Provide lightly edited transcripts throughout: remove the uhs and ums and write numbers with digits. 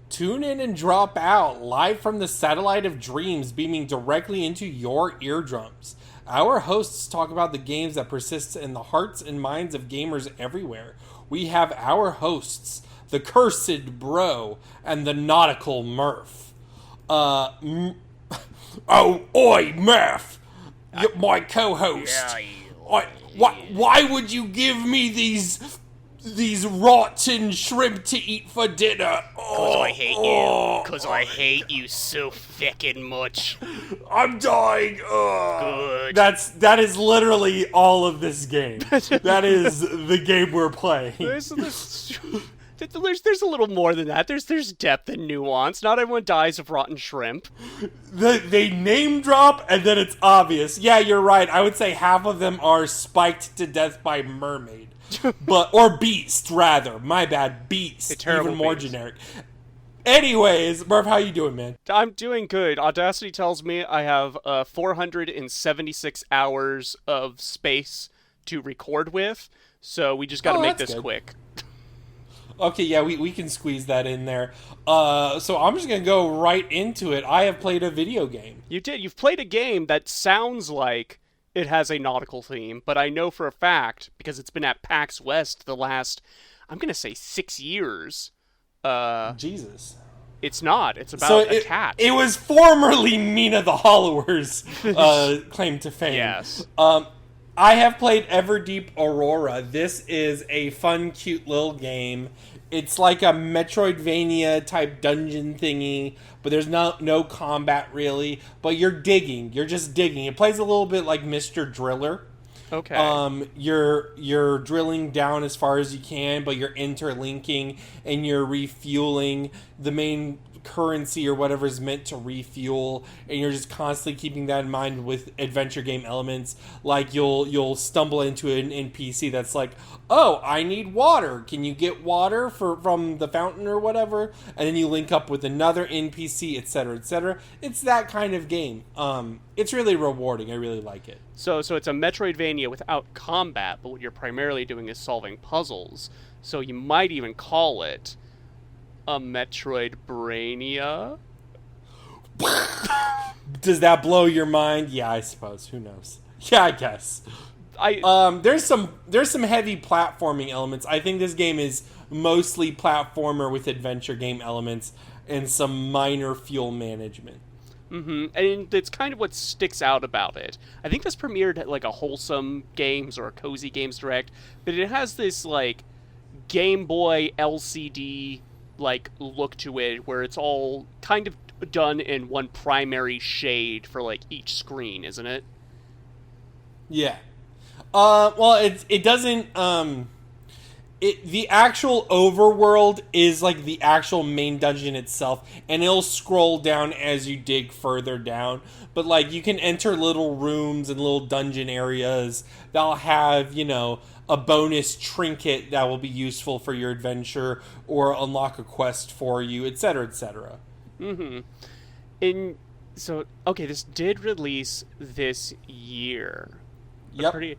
Tune in and drop out, live from the satellite of dreams beaming directly into your eardrums. Our hosts talk about the games that persist in the hearts and minds of gamers everywhere. We have our hosts, the Cursed Bro and the Nautical Murph. Oh, oi, Murph! You're my co-host. Why would you give me these rotten shrimp to eat for dinner? Cause I hate you. Cause I hate you so feckin' much. I'm dying. Good. That is literally all of this game. That is the game we're playing. There's a little more than that. There's depth and nuance. Not everyone dies of rotten shrimp. They name drop and then it's obvious. Yeah, you're right. I would say half of them are spiked to death by mermaid. or beast, rather. My bad, beast. Even more beast. Generic. Anyways, Murph, how you doing, man? I'm doing good. Audacity tells me I have 476 hours of space to record with, so we just gotta make this quick. Okay, yeah, we can squeeze that in there. So I'm just gonna go right into it. I have played a video game. You did. You've played a game that sounds like it has a nautical theme, but I know for a fact, because it's been at PAX West the last, I'm going to say 6 years. Jesus. It's not. It's about a cat. It was formerly Mina the Hollower's claim to fame. Yes. I have played Everdeep Aurora. This is a fun, cute little game. It's like a Metroidvania type dungeon thingy, but there's no combat really. But you're digging. You're just digging. It plays a little bit like Mr. Driller. Okay. You're drilling down as far as you can, but you're interlinking and you're refueling the main currency or whatever is meant to refuel, and you're just constantly keeping that in mind with adventure game elements. Like you'll stumble into an NPC that's like, oh, I need water, can you get water from the fountain or whatever, and then you link up with another NPC, etc., etc. It's that kind of game. It's really rewarding. I really like it. So it's a Metroidvania without combat, but what you're primarily doing is solving puzzles. So you might even call it a Metroidbrania? Does that blow your mind? Yeah, I suppose. Who knows? Yeah, I guess. There's some heavy platforming elements. I think this game is mostly platformer with adventure game elements and some minor fuel management. Mm-hmm. And it's kind of what sticks out about it. I think this premiered at like a Wholesome Games or a Cozy Games Direct, but it has this like Game Boy LCD like look to it, where it's all kind of done in one primary shade for like each screen, isn't it? Yeah. Well, it doesn't. The actual overworld is like the actual main dungeon itself, and it'll scroll down as you dig further down. But like you can enter little rooms and little dungeon areas that'll have, you know, a bonus trinket that will be useful for your adventure or unlock a quest for you, etc., etc. Mm-hmm. Okay, this did release this year. Yep.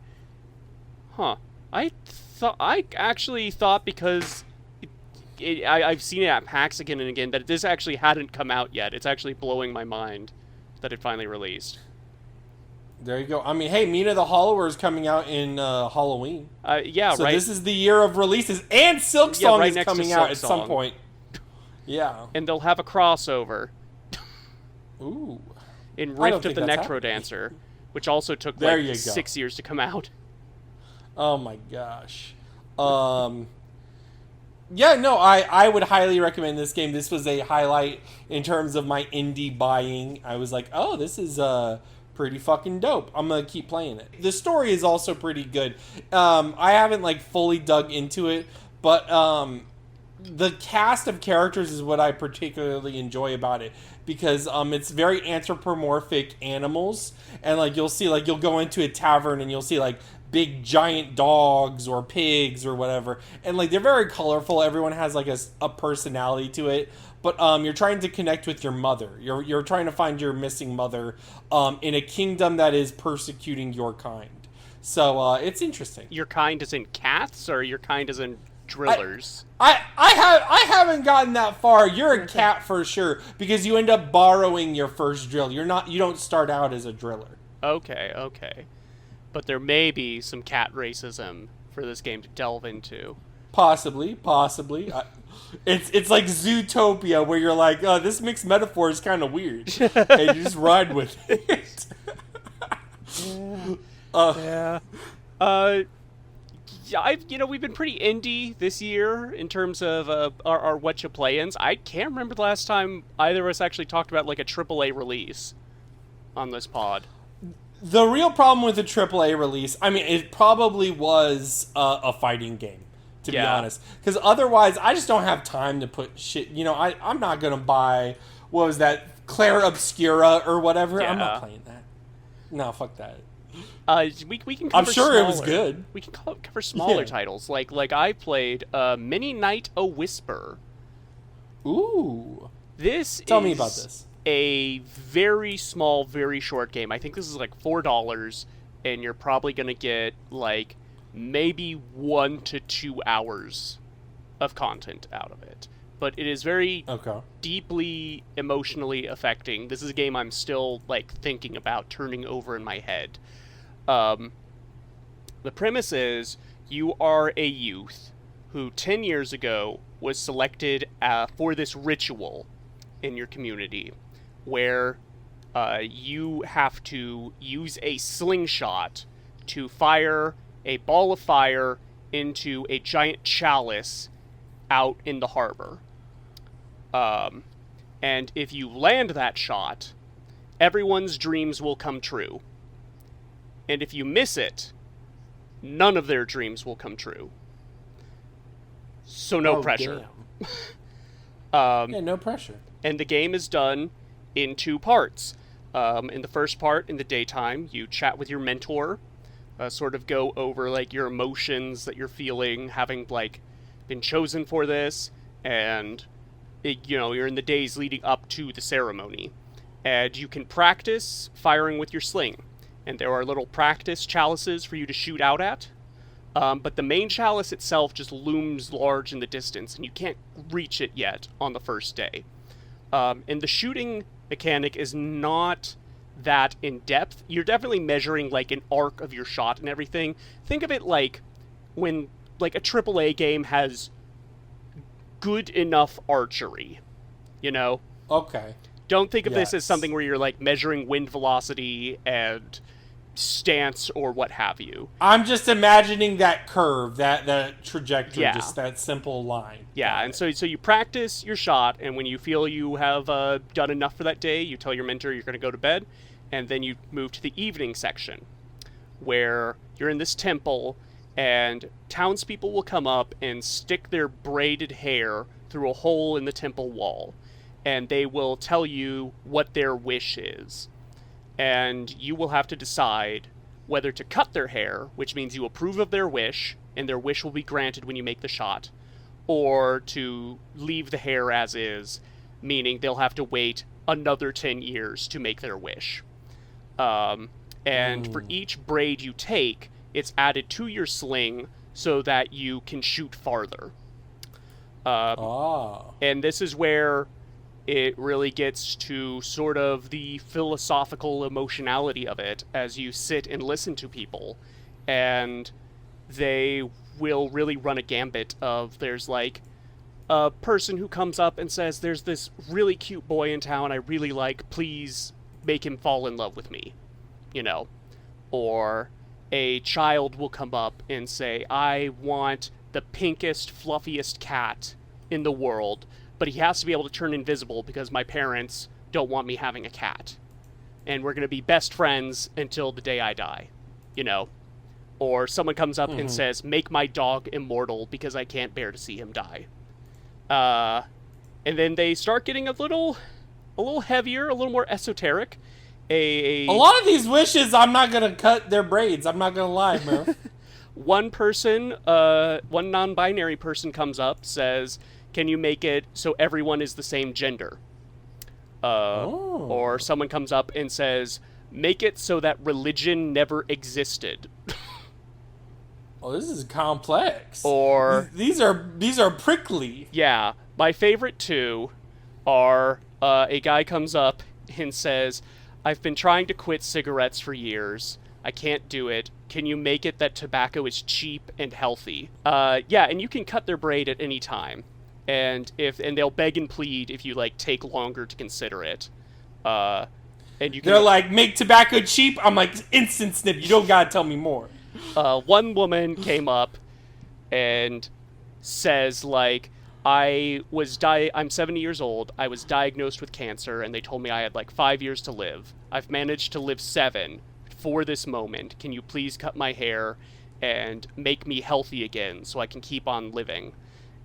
I actually thought, because I've seen it at PAX again and again, that this actually hadn't come out yet. It's actually blowing my mind that it finally released. There you go. I mean, hey, Mina the Hollower is coming out in Halloween. Yeah, so right. This is the year of releases, and Silk Song right is coming out at some point. Yeah. And they'll have a crossover. Ooh. In Rift of the Necrodancer, which also took like 6 years to come out. Oh my gosh. Yeah, no, I would highly recommend this game. This was a highlight in terms of my indie buying. I was like, oh, this is pretty fucking dope. I'm gonna keep playing it. The story is also pretty good. I haven't like fully dug into it, but the cast of characters is what I particularly enjoy about it, because it's very anthropomorphic animals, and like you'll go into a tavern and you'll see like big giant dogs or pigs or whatever, and like they're very colorful. Everyone has like a personality to it. But you're trying to connect with your mother. You're trying to find your missing mother in a kingdom that is persecuting your kind. So it's interesting. Your kind is in cats, or your kind is in drillers? I haven't gotten that far. You're a cat for sure, because you end up borrowing your first drill. You don't start out as a driller. Okay. But there may be some cat racism for this game to delve into. Possibly. It's like Zootopia, where you're like, oh, this mixed metaphor is kind of weird, and you just ride with it. Yeah. We've been pretty indie this year in terms of our Watcha Playin. I can't remember the last time either of us actually talked about like a AAA release on this pod. The real problem with the AAA release, I mean, it probably was a fighting game, to be honest. Because otherwise, I just don't have time to put shit. I'm not going to buy, what was that, Claire Obscura or whatever. Yeah. I'm not playing that. No, fuck that. We can cover I'm sure smaller, it was good. We can cover smaller titles. Like I played Mini Knight a Whisper. Ooh. Tell me about this. A very small, very short game. I think this is like $4, and you're probably going to get like maybe 1 to 2 hours of content out of it. But it is very deeply emotionally affecting. This is a game I'm still like thinking about turning over in my head. The premise is you are a youth who 10 years ago was selected for this ritual in your community, where you have to use a slingshot to fire a ball of fire into a giant chalice out in the harbor. And if you land that shot, everyone's dreams will come true. And if you miss it, none of their dreams will come true. So no pressure. No pressure. And the game is done in 2 parts. In the first part, in the daytime, you chat with your mentor, sort of go over like your emotions that you're feeling, having like been chosen for this, and you're in the days leading up to the ceremony. And you can practice firing with your sling. And there are little practice chalices for you to shoot out at. But the main chalice itself just looms large in the distance, and you can't reach it yet on the first day. And the shooting mechanic is not that in-depth. You're definitely measuring like an arc of your shot and everything. Think of it like when like a AAA game has good enough archery, Okay. Don't think of this as something where you're like measuring wind velocity and stance or what have you. I'm just imagining that curve, that trajectory, just that simple line. Yeah, and so you practice your shot, and when you feel you have done enough for that day, you tell your mentor you're going to go to bed, and then you move to the evening section, where you're in this temple, and townspeople will come up and stick their braided hair through a hole in the temple wall, and they will tell you what their wish is. And you will have to decide whether to cut their hair, which means you approve of their wish, and their wish will be granted when you make the shot, or to leave the hair as is, meaning they'll have to wait another 10 years to make their wish. And for each braid you take, it's added to your sling so that you can shoot farther. And this is where it really gets to sort of the philosophical emotionality of it as you sit and listen to people. And they will really run a gambit of, there's like a person who comes up and says, there's this really cute boy in town I really like, please make him fall in love with me, Or a child will come up and say, I want the pinkest, fluffiest cat in the world, but he has to be able to turn invisible because my parents don't want me having a cat. And we're going to be best friends until the day I die, Or someone comes up and says, make my dog immortal because I can't bear to see him die. And then they start getting a little heavier, a little more esoteric. A lot of these wishes, I'm not gonna cut their braids. I'm not gonna lie, Murph. One non-binary person comes up, says, "Can you make it so everyone is the same gender?" Or someone comes up and says, "Make it so that religion never existed." Oh, this is complex. Or these are prickly. Yeah, my favorite two are a guy comes up and says, "I've been trying to quit cigarettes for years. I can't do it. Can you make it that tobacco is cheap and healthy?" Yeah, and you can cut their braid at any time, and they'll beg and plead if you like take longer to consider it. And you can, they're like, "Make tobacco cheap." I'm like, instant snip. You don't gotta tell me more. One woman came up and says, like, I'm 70 years old. I was diagnosed with cancer, and they told me I had like 5 years to live. I've managed to live 7 for this moment. Can you please cut my hair and make me healthy again so I can keep on living?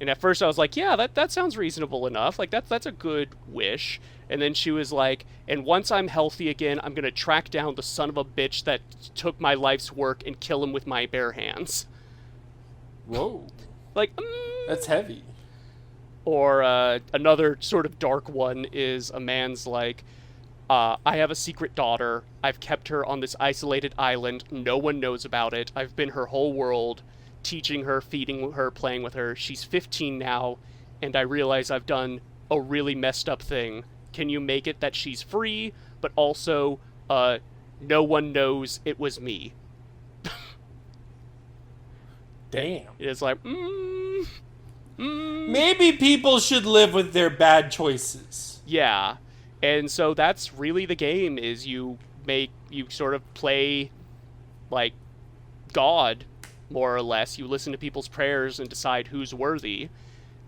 And at first I was like, yeah, that sounds reasonable enough. Like, that's a good wish. And then she was like, and once I'm healthy again, I'm going to track down the son of a bitch that took my life's work and kill him with my bare hands. Whoa. Like, That's heavy. Or another sort of dark one is a man's like, I have a secret daughter. I've kept her on this isolated island. No one knows about it. I've been her whole world, teaching her, feeding her, playing with her. She's 15 now, and I realize I've done a really messed up thing. Can you make it that she's free, but also no one knows it was me? Damn. It's like, Maybe people should live with their bad choices. Yeah. And so that's really the game, is you sort of play like God, more or less. You listen to people's prayers and decide who's worthy.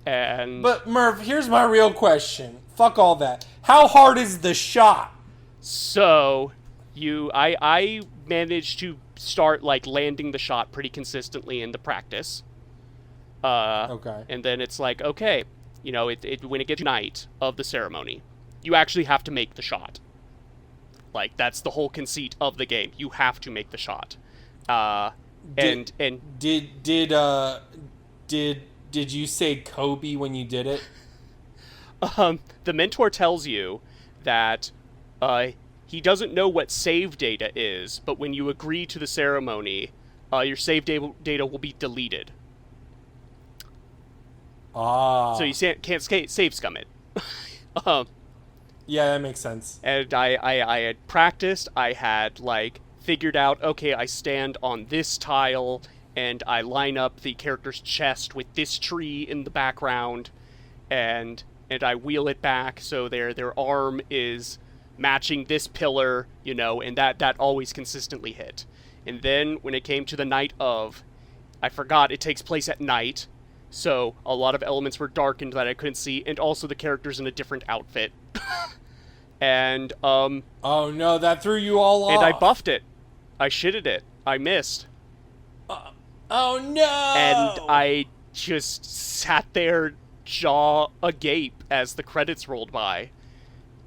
But Murph, here's my real question. Fuck all that. How hard is the shot? So I managed to start like landing the shot pretty consistently in the practice. Okay. And then it's like, okay, you know, when it gets to night of the ceremony, you actually have to make the shot. Like, that's the whole conceit of the game. You have to make the shot. Did you say Kobe when you did it? The mentor tells you that he doesn't know what save data is, but when you agree to the ceremony, your save data will be deleted. So you can't save scum it. Yeah, that makes sense. And I had practiced. I had like figured out, okay, I stand on this tile and I line up the character's chest with this tree in the background, and I wheel it back so their arm is matching this pillar, you know, and that always consistently hit. And then when it came to the night of, I forgot it takes place at night, so a lot of elements were darkened that I couldn't see, and also the character's in a different outfit. And oh no, that threw you all off. And I buffed it. I shitted it. I missed. Oh no! And I just sat there, jaw agape, as the credits rolled by.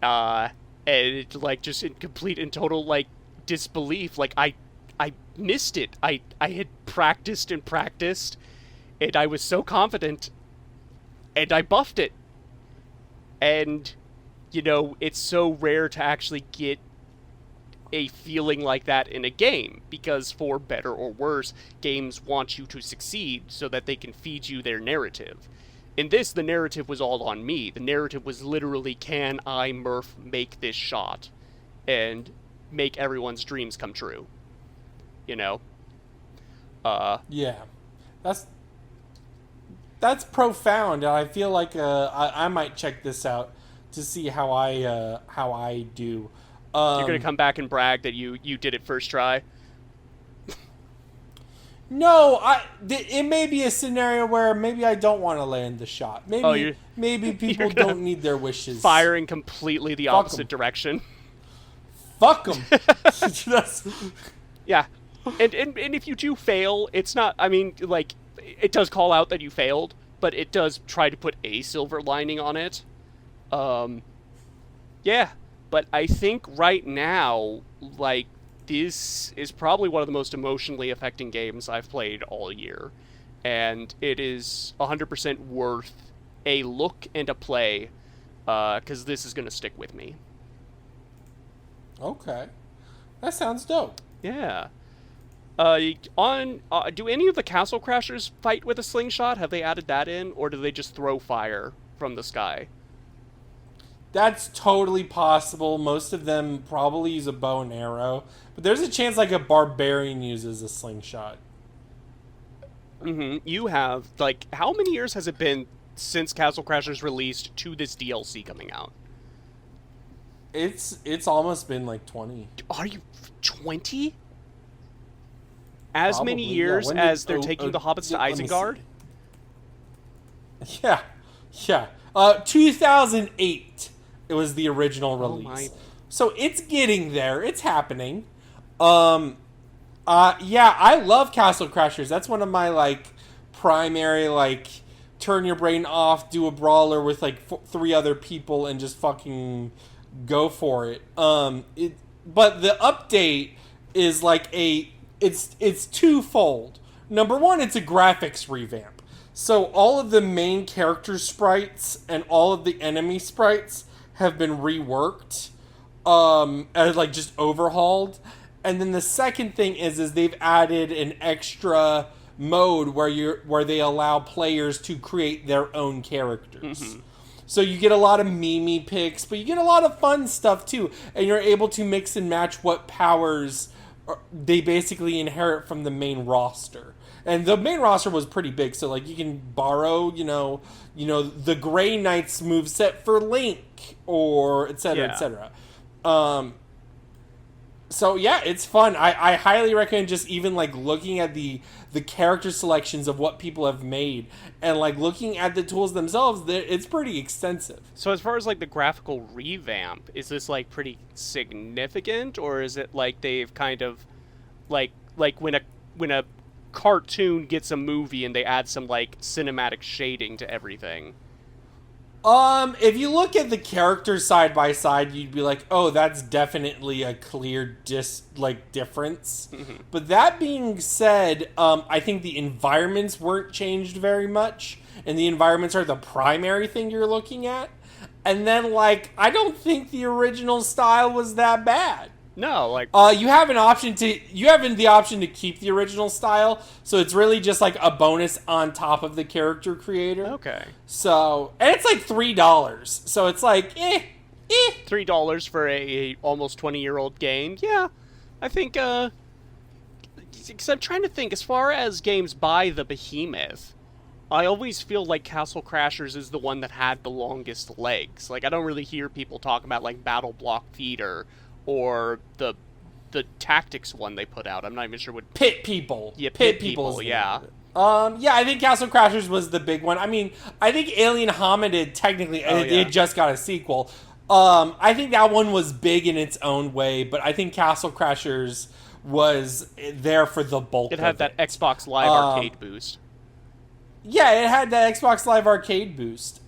And it, like, just in complete and total, like, disbelief. Like, I missed it. I had practiced and practiced, and I was so confident, and I buffed it. And, you know, it's so rare to actually get a feeling like that in a game, because for better or worse, games want you to succeed so that they can feed you their narrative. In this, the narrative was all on me. The narrative was literally, can I, Murph, make this shot and make everyone's dreams come true? You know? Yeah. That's profound, and I feel like I might check this out to see how I do. You're gonna come back and brag that you did it first try? No, it may be a scenario where maybe I don't want to land the shot. Maybe people don't need their wishes. Firing completely the opposite direction. Fuck them. Yeah, and if you do fail, it's not. I mean, like, it does call out that you failed, but it does try to put a silver lining on it. Yeah, but I think right now, like, this is probably one of the most emotionally affecting games I've played all year. And it is 100% worth a look and a play, because this is going to stick with me. Okay. That sounds dope. Yeah. Do any of the Castle Crashers fight with a slingshot? Have they added that in, or do they just throw fire from the sky? That's totally possible. Most of them probably use a bow and arrow, but there's a chance like a barbarian uses a slingshot. Mm-hmm. You have, like, how many years has it been since Castle Crashers released to this DLC coming out? It's almost been like 20. Are you 20? As Probably, many years yeah. as they're taking the Hobbits to Isengard? Yeah. 2008 it was the original release. So it's getting there. It's happening. Yeah, I love Castle Crashers. That's one of my, like, primary, like, turn your brain off, do a brawler with, like, 3 other people and just fucking go for it. But the update is, like, it's twofold. Number one, it's a graphics revamp. So all of the main character sprites and all of the enemy sprites have been reworked, and, like, just overhauled. And then the second thing is they've added an extra mode where they allow players to create their own characters. Mm-hmm. So you get a lot of meme picks, but you get a lot of fun stuff too, and you're able to mix and match what powers they basically inherit from the main roster. And the main roster was pretty big, so, like, you can borrow, the Grey Knight's moveset for Link, or et cetera, et cetera. So, yeah, it's fun. I highly recommend just even, like, looking at the character selections of what people have made and, like, looking at the tools themselves. It's pretty extensive. So as far as, like, the graphical revamp, is this, like, pretty significant, or is it like they've kind of, like when a cartoon gets a movie and they add some, like, cinematic shading to everything? If you look at the characters side by side, you'd be like, oh, that's definitely a clear difference. Mm-hmm. But that being said, I think the environments weren't changed very much, and the environments are the primary thing you're looking at. And then, like, I don't think the original style was that bad. No, like, you have the option to keep the original style, so it's really just like a bonus on top of the character creator. Okay. So, and it's like $3, so it's like $3 for a almost 20-year-old game. Yeah, I think. Because I'm trying to think, as far as games by the behemoth, I always feel like Castle Crashers is the one that had the longest legs. Like, I don't really hear people talk about, like, Battle Block Theater or the tactics one they put out. I'm not even sure what... Pit People. Yeah, Pit People, yeah. Yeah, I think Castle Crashers was the big one. I mean, I think Alien Hominid, technically, it just got a sequel. I think that one was big in its own way, but I think Castle Crashers was there for the bulk of it. It had that Xbox Live Arcade boost. Yeah, it had that Xbox Live Arcade boost.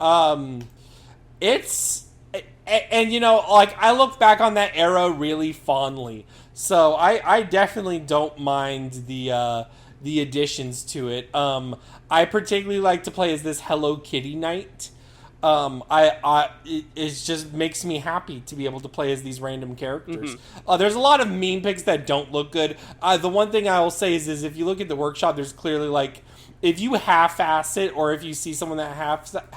And, like, I look back on that era really fondly. So I definitely don't mind the additions to it. I particularly like to play as this Hello Kitty Knight. It just makes me happy to be able to play as these random characters. Mm-hmm. There's a lot of meme pics that don't look good. The one thing I will say is if you look at the workshop, there's clearly, like, if you half-ass it, or if you see someone that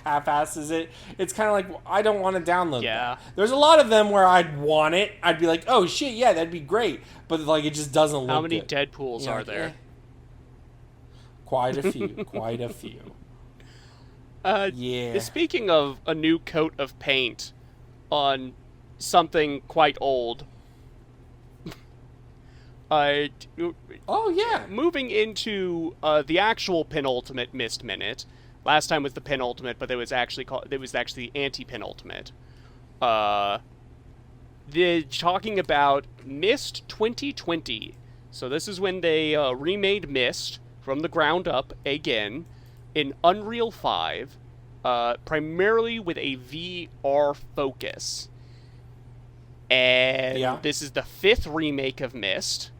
half-asses it, it's kind of like, I don't want to download that. There's a lot of them where I'd want it. I'd be like, oh, shit, yeah, that'd be great. But, like, it just doesn't look good. How many Deadpools are there? Quite a few. Yeah. Speaking of a new coat of paint on something quite old... Moving into the actual penultimate Myst minute. Last time was the penultimate, but it was actually the anti-penultimate. They're talking about Myst 2020. So this is when they remade Myst from the ground up again. in Unreal 5, primarily with a VR focus. And this is the 5th remake of Myst.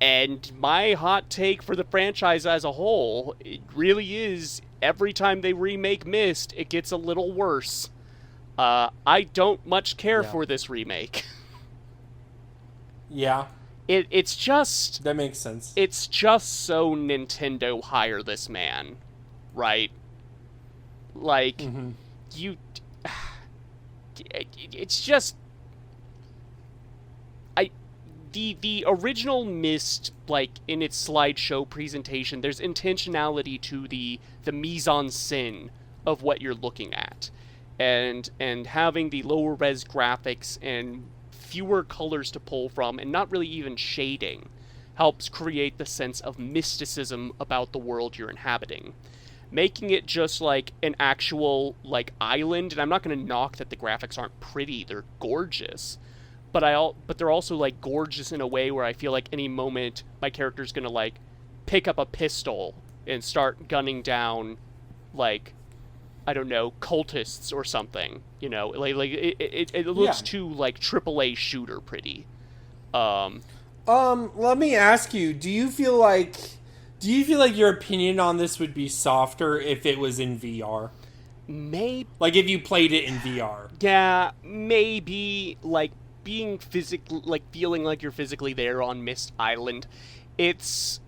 And my hot take for the franchise as a whole, it really is, every time they remake Myst, it gets a little worse. I don't much care for this remake. Yeah. It's just... That makes sense. It's just so Nintendo hire this man, right? Like, you... It's just... The original Myst, like, in its slideshow presentation, there's intentionality to the mise-en-scène of what you're looking at. And having the lower res graphics and fewer colors to pull from, and not really even shading, helps create the sense of mysticism about the world you're inhabiting. Making it just like an actual, like, island, and I'm not going to knock that the graphics aren't pretty, they're gorgeous. But they're also, like, gorgeous in a way where I feel like any moment my character's gonna, like, pick up a pistol and start gunning down, like, I don't know, cultists or something. You know, it looks too, like, AAA shooter pretty. Let me ask you, do you feel like your opinion on this would be softer if it was in VR? Maybe. Like, if you played it in VR. Yeah, maybe, like, being feeling like you're physically there on Myst Island, it's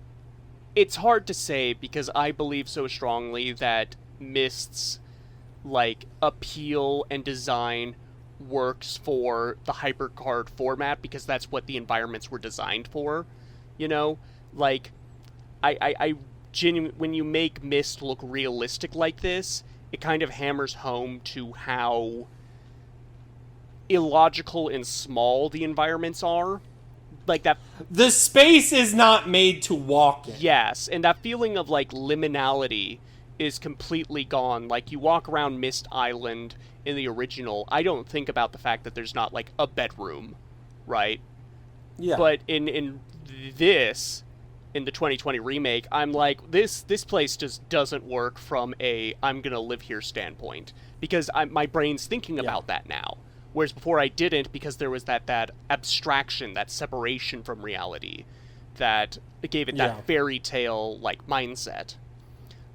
hard to say because I believe so strongly that Myst's, like, appeal and design works for the HyperCard format because that's what the environments were designed for, you know? Like, I genuinely, when you make Myst look realistic like this, it kind of hammers home to how illogical and small the environments are. Like that... The space is not made to walk in. Yes, and that feeling of, like, liminality is completely gone. Like, you walk around Myst Island in the original, I don't think about the fact that there's not, like, a bedroom, right? Yeah. But in this, in the 2020 remake, I'm like, this place just doesn't work from a I'm gonna live here standpoint. Because my brain's thinking about that now. Whereas before I didn't, because there was that abstraction, that separation from reality, that gave it that fairy tale, like, mindset.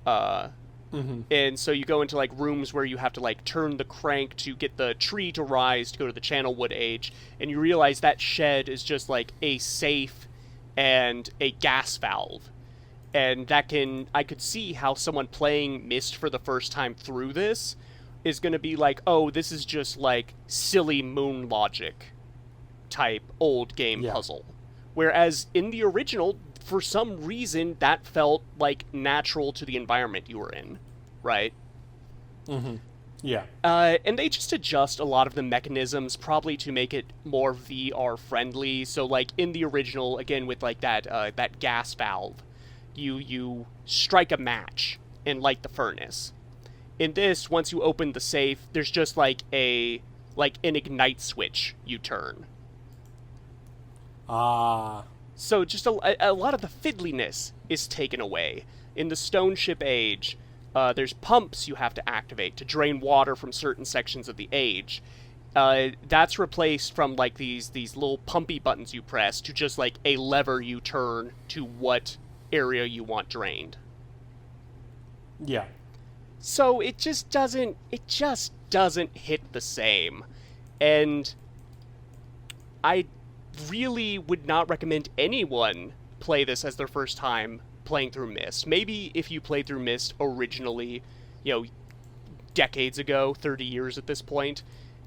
And so you go into, like, rooms where you have to, like, turn the crank to get the tree to rise to go to the channel wood age, and you realize that shed is just, like, a safe and a gas valve. And I could see how someone playing Myst for the first time through this is going to be like, oh, this is just, like, silly moon logic type old game puzzle. Whereas in the original, for some reason, that felt, like, natural to the environment you were in, right? Yeah. And they just adjust a lot of the mechanisms, probably to make it more VR friendly. So, like, in the original, again, with, like, that gas valve, you strike a match and light the furnace. In this, once you open the safe, there's just, like, an ignite switch you turn. So just a lot of the fiddliness is taken away. In the Stone Ship Age, there's pumps you have to activate to drain water from certain sections of the age. That's replaced from, like, these little pumpy buttons you press to just, like, a lever you turn to what area you want drained. Yeah. So it just doesn't hit the same. And I really would not recommend anyone play this as their first time playing through Myst. Maybe if you played through Myst originally, you know, decades ago, 30 years at this point,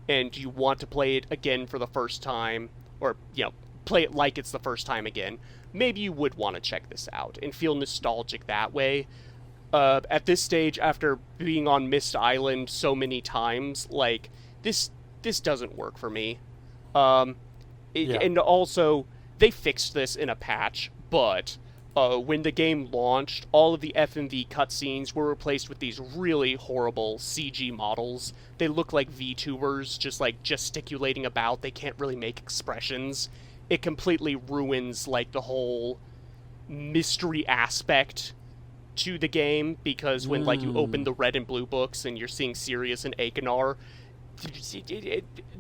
and you want to play it again for the first time, or, you know, play it like it's the first time again, maybe you would want to check this out and feel nostalgic that way. At this stage, after being on Myst Island so many times, like, this doesn't work for me. And also, they fixed this in a patch, but when the game launched, all of the FMV cutscenes were replaced with these really horrible CG models. They look like VTubers, just, like, gesticulating about. They can't really make expressions. It completely ruins, like, the whole mystery aspect to the game, because when like you open the red and blue books and you're seeing Sirius and Achenar,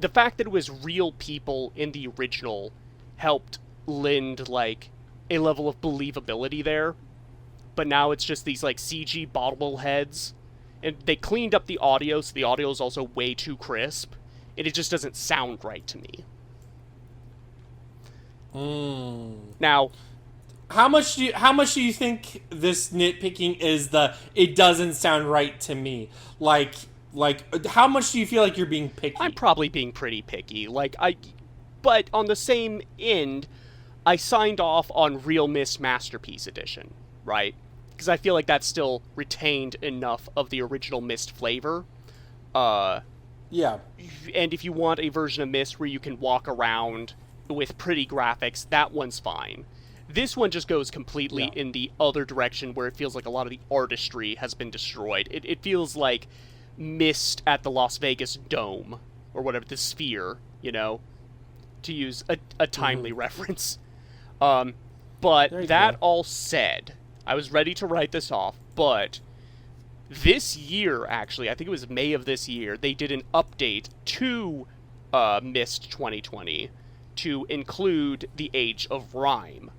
the fact that it was real people in the original helped lend like a level of believability there. But now it's just these like CG bobbleheads, and they cleaned up the audio, so the audio is also way too crisp, and it just doesn't sound right to me. Now, how much do you think this nitpicking is it doesn't sound right to me? Like how much do you feel like you're being picky? I'm probably being pretty picky. But on the same end, I signed off on Real Myst Masterpiece Edition, right? Because I feel like that still retained enough of the original Myst flavor. Yeah. And if you want a version of Myst where you can walk around with pretty graphics, that one's fine. This one just goes completely in the other direction, where it feels like a lot of the artistry has been destroyed. It feels like Myst at the Las Vegas Dome, or whatever, the Sphere, to use a timely reference. But that all said, I was ready to write this off, but this year, actually, I think it was May of this year, they did an update to Myst 2020 to include the Age of Rhyme,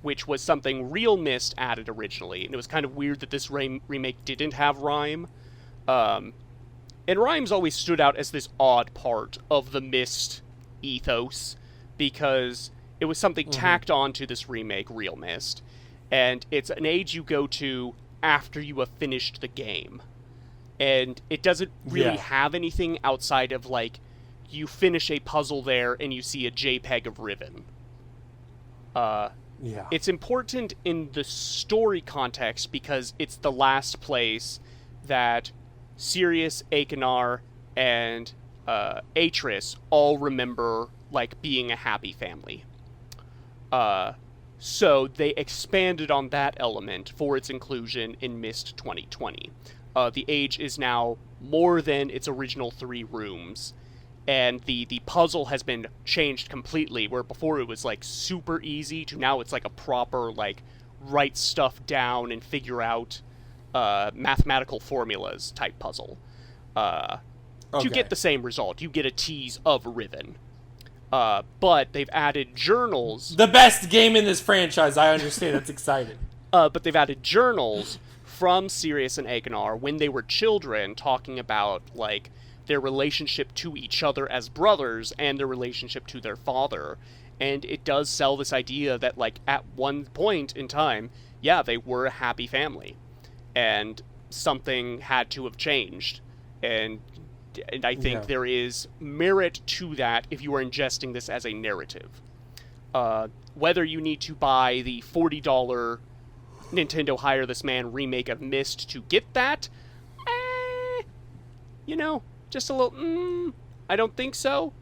which was something Real Myst added originally, and it was kind of weird that this remake didn't have Rhyme. And Rhyme's always stood out as this odd part of the Myst ethos, because it was something tacked on to this remake, Real Myst, and it's an age you go to after you have finished the game. And it doesn't really have anything outside of, like, you finish a puzzle there and you see a JPEG of Riven. It's important in the story context because it's the last place that Sirius, Achenar, and Atris all remember, like, being a happy family. So they expanded on that element for its inclusion in Myst 2020. The age is now more than its original 3 rooms, and the puzzle has been changed completely, where before it was, like, super easy, to now it's like a proper, like, write stuff down and figure out mathematical formulas type puzzle. To get the same result. You get a tease of Riven. But they've added journals. The best game in this franchise, I understand. That's exciting. But they've added journals from Sirius and Achenar when they were children, talking about, like, their relationship to each other as brothers and their relationship to their father. And it does sell this idea that, like, at one point in time, they were a happy family. And something had to have changed. And I think there is merit to that if you are ingesting this as a narrative. Whether you need to buy the $40 Nintendo Hire This Man remake of Myst to get that, just a little, I don't think so.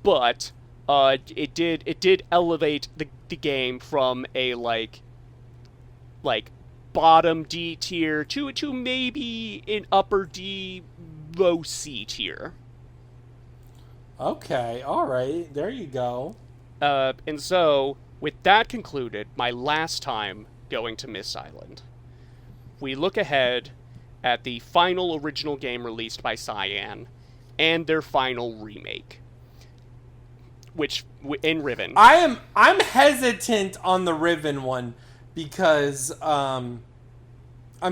But it did elevate the game from a like bottom D tier to maybe an upper D, low C tier. Okay, alright, there you go. And so, with that concluded, my last time going to Myst Island, we look ahead at the final original game released by Cyan and their final remake, which in Riven. I'm hesitant on the Riven one because I'm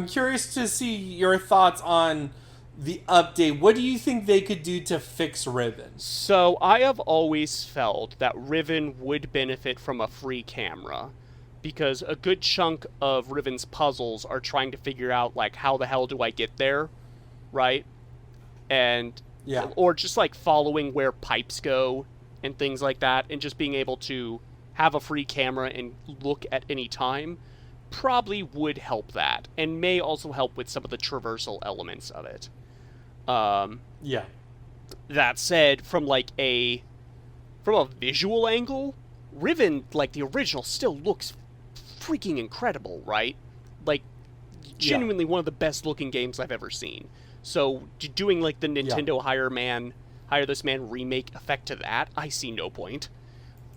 curious to see your thoughts on the update. What do you think they could do to fix Riven? So I have always felt that Riven would benefit from a free camera, because a good chunk of Riven's puzzles are trying to figure out, like, how the hell do I get there, right? And or just, like, following where pipes go and things like that, and just being able to have a free camera and look at any time probably would help that, and may also help with some of the traversal elements of it. That said, from a visual angle, Riven, like the original, still looks freaking incredible, right? Like, genuinely one of the best looking games I've ever seen. So doing like the Nintendo Hire This Man remake effect to that, I see no point.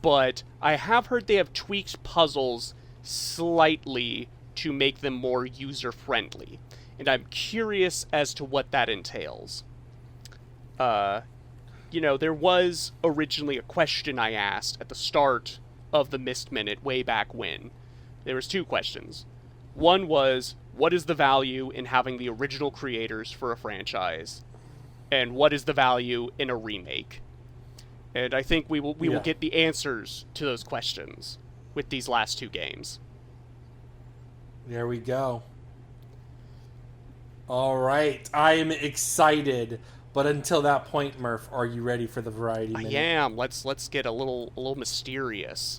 But I have heard they have tweaked puzzles slightly to make them more user-friendly. And I'm curious as to what that entails. There was originally a question I asked at the start of the Myst Minute way back when. There was 2 questions. One was, what is the value in having the original creators for a franchise? And what is the value in a remake? And I think we will get the answers to those questions with these last 2 games. There we go. All right, I am excited. But until that point, Murph, are you ready for the variety minute? I am. Let's get a little mysterious.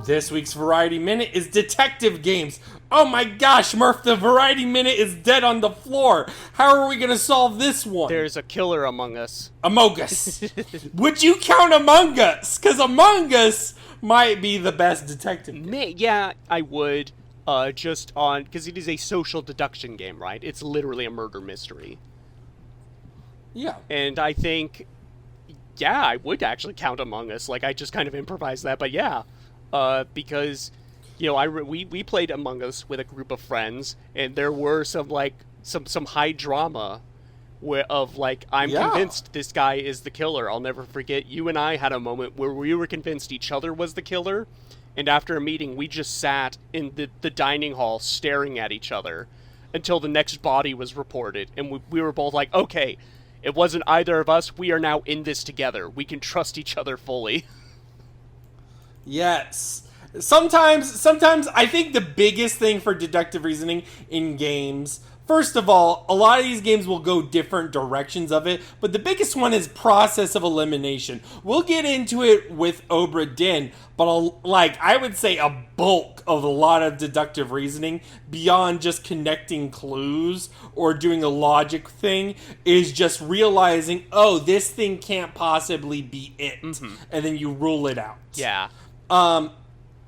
This week's Variety Minute is detective games. Oh my gosh, Murph, the Variety Minute is dead on the floor. How are we going to solve this one? There's a killer among us. Among Us. Would you count Among Us? Because Among Us might be the best detective game. Yeah, I would. Because it is a social deduction game, right? It's literally a murder mystery. Yeah. And I think, I would actually count Among Us. Like, I just kind of improvised that, but yeah. Because, we played Among Us with a group of friends, and there were some high drama I'm convinced this guy is the killer. I'll never forget, you and I had a moment where we were convinced each other was the killer, and after a meeting, we just sat in the dining hall staring at each other until the next body was reported, and we were both like, okay, it wasn't either of us, we are now in this together. We can trust each other fully. Yes. Sometimes I think the biggest thing for deductive reasoning in games, first of all, a lot of these games will go different directions of it, but the biggest one is process of elimination. We'll get into it with Obra Dinn, but I would say a bulk of a lot of deductive reasoning beyond just connecting clues or doing a logic thing is just realizing, oh, this thing can't possibly be it, and then you rule it out. Yeah.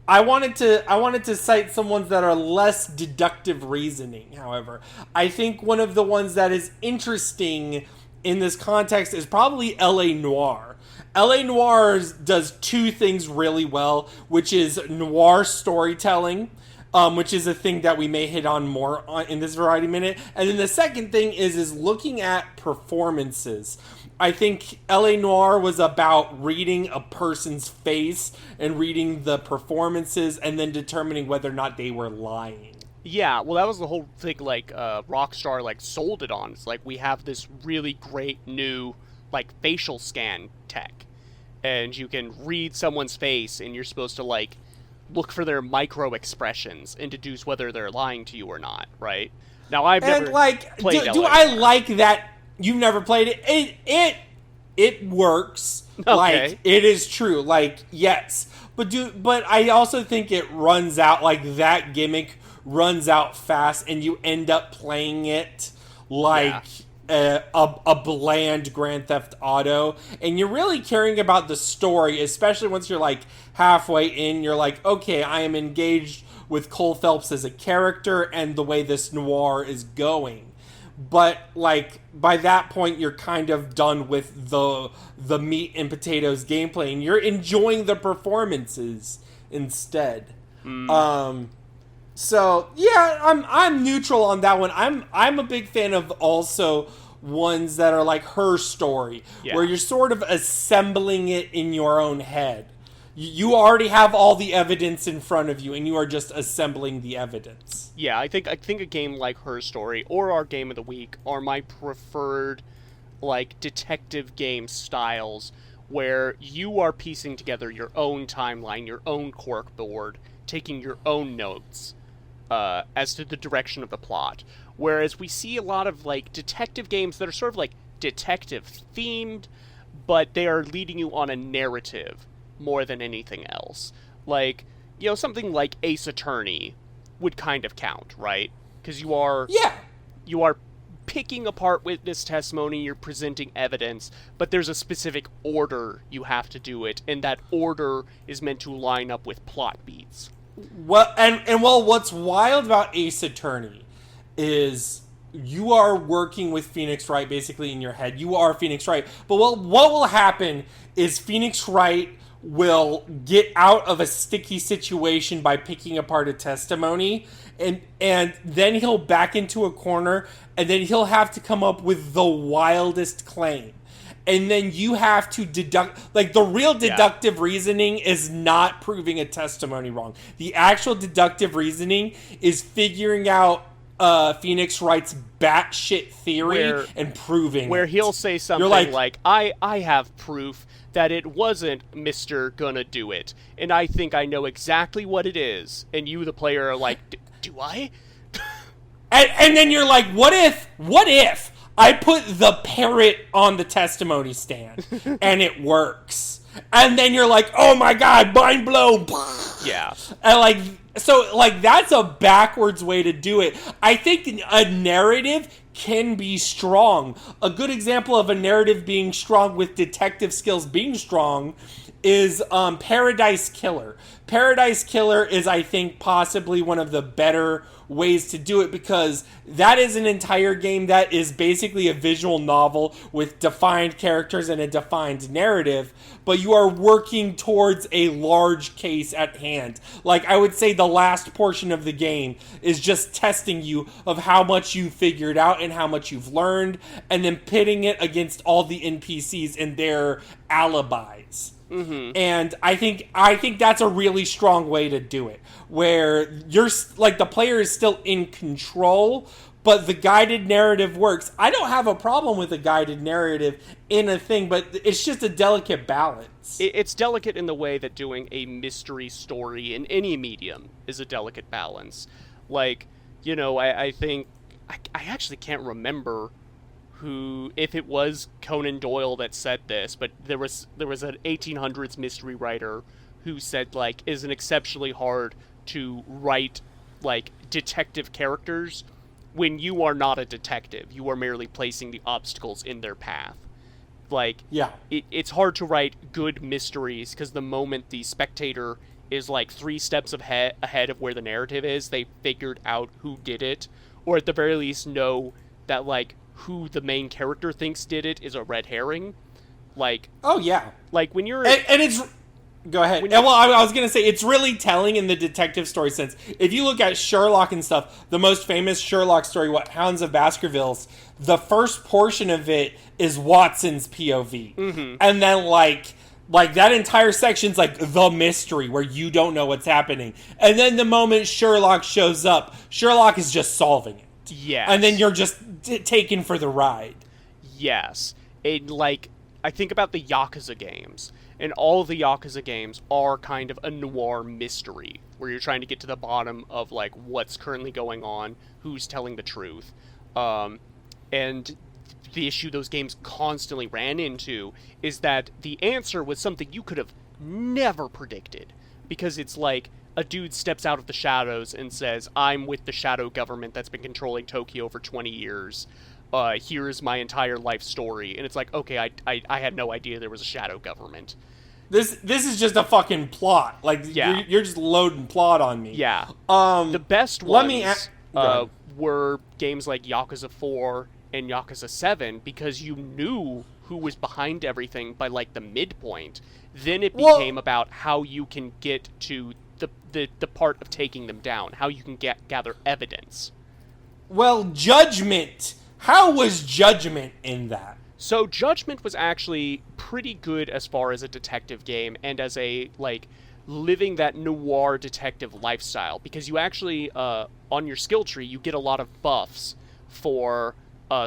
I wanted to cite some ones that are less deductive reasoning, however. I think one of the ones that is interesting in this context is probably L.A. Noire. L.A. Noire does 2 things really well, which is noir storytelling, which is a thing that we may hit on more in this Variety Minute. And then the second thing is looking at performances. I think L.A. Noire was about reading a person's face and reading the performances and then determining whether or not they were lying. Yeah, well, that was the whole thing, Rockstar, sold it on. It's we have this really great new, facial scan tech. And you can read someone's face, and you're supposed to, look for their micro-expressions and deduce whether they're lying to you or not, right? Now, I've never played do I like that? You've never played it. It works. Okay. It is true. Yes. But I also think it runs out, that gimmick runs out fast and you end up playing it a bland Grand Theft Auto, and you're really caring about the story, especially once you're halfway in. You're okay, I am engaged with Cole Phelps as a character and the way this noir is going. But by that point, you're kind of done with the meat and potatoes gameplay, and you're enjoying the performances instead. So yeah, I'm neutral on that one. I'm a big fan of also ones that are Her Story, where you're sort of assembling it in your own head. You already have all the evidence in front of you, and you are just assembling the evidence. Yeah, I think a game like Her Story or our Game of the Week are my preferred, detective game styles, where you are piecing together your own timeline, your own corkboard, taking your own notes as to the direction of the plot. Whereas we see a lot of, detective games that are sort of, detective-themed, but they are leading you on a narrative more than anything else. Something like Ace Attorney would kind of count, right? Because you are picking apart witness testimony, you're presenting evidence, but there's a specific order you have to do it, and that order is meant to line up with plot beats. Well, and what's wild about Ace Attorney is you are working with Phoenix Wright basically in your head. You are Phoenix Wright. But what will happen is Phoenix Wright will get out of a sticky situation by picking apart a testimony, and then he'll back into a corner, and then he'll have to come up with the wildest claim. And then you have to deduct, like, the real deductive reasoning is not proving a testimony wrong. The actual deductive reasoning is figuring out Phoenix Wright's batshit theory and proving where it. He'll say something like I have proof that it wasn't Mr. Gonna Do It, and I think I know exactly what it is. And you, the player, are like, do I? And then you're like, what if I put the parrot on the testimony stand and it works? And then you're like, oh my god, mind blown. Yeah. And that's a backwards way to do it. I think a narrative can be strong. A good example of a narrative being strong with detective skills being strong is Paradise Killer. Paradise Killer is, I think, possibly one of the better ways to do it, because that is an entire game that is basically a visual novel with defined characters and a defined narrative, but you are working towards a large case at hand. Like, I would say the last portion of the game is just testing you of how much you figured out and how much you've learned, and then pitting it against all the NPCs and their alibis. Mm-hmm. And I think that's a really strong way to do it, where you're like, the player is still in control, but the guided narrative works. I don't have a problem with a guided narrative in a thing, but it's just a delicate balance. It's delicate in the way that doing a mystery story in any medium is a delicate balance. Like, I think I actually can't remember if it was Conan Doyle that said this, but there was an 1800s mystery writer who said, like, isn't exceptionally hard to write, like, detective characters when you are not a detective. You are merely placing the obstacles in their path. Like, yeah, it's hard to write good mysteries, because the moment the spectator is, like, 3 steps ahead of where the narrative is, they figured out who did it, or at the very least know that, like, who the main character thinks did it is a red herring. Like, oh yeah, like when you're and it's, go ahead. Well, I was gonna say, it's really telling in the detective story sense. If you look at Sherlock and stuff, the most famous Sherlock story, Hounds of Baskervilles, the first portion of it is Watson's POV, mm-hmm. and then like that entire section's like the mystery where you don't know what's happening, and then the moment Sherlock shows up, Sherlock is just solving it. Yes. And then you're just taken for the ride. Yes. Like, I think about the Yakuza games, and all of the Yakuza games are kind of a noir mystery, where you're trying to get to the bottom of, like, what's currently going on, who's telling the truth. And the issue those games constantly ran into is that the answer was something you could have never predicted. Because it's like, a dude steps out of the shadows and says, I'm with the shadow government that's been controlling Tokyo for 20 years. Here's my entire life story. And it's like, okay, I had no idea there was a shadow government. This is just a fucking plot. Like, yeah. you're just loading plot on me. Yeah. The best ones were games like Yakuza 4 and Yakuza 7, because you knew who was behind everything by, like, the midpoint. Then it became about how you can get to the part of taking them down, how you can gather evidence. Well, Judgment. How was Judgment in that? So Judgment was actually pretty good as far as a detective game and as a, like, living that noir detective lifestyle, because you actually, on your skill tree, you get a lot of buffs for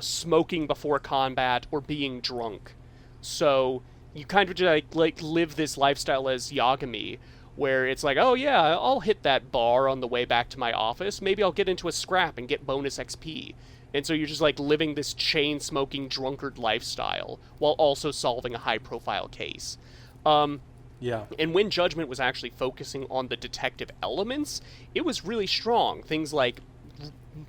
smoking before combat or being drunk. So you kind of just, like live this lifestyle as Yagami, where it's like, oh yeah, I'll hit that bar on the way back to my office. Maybe I'll get into a scrap and get bonus XP. And so you're just, like, living this chain-smoking drunkard lifestyle while also solving a high-profile case. Yeah. And when Judgment was actually focusing on the detective elements, it was really strong. Things like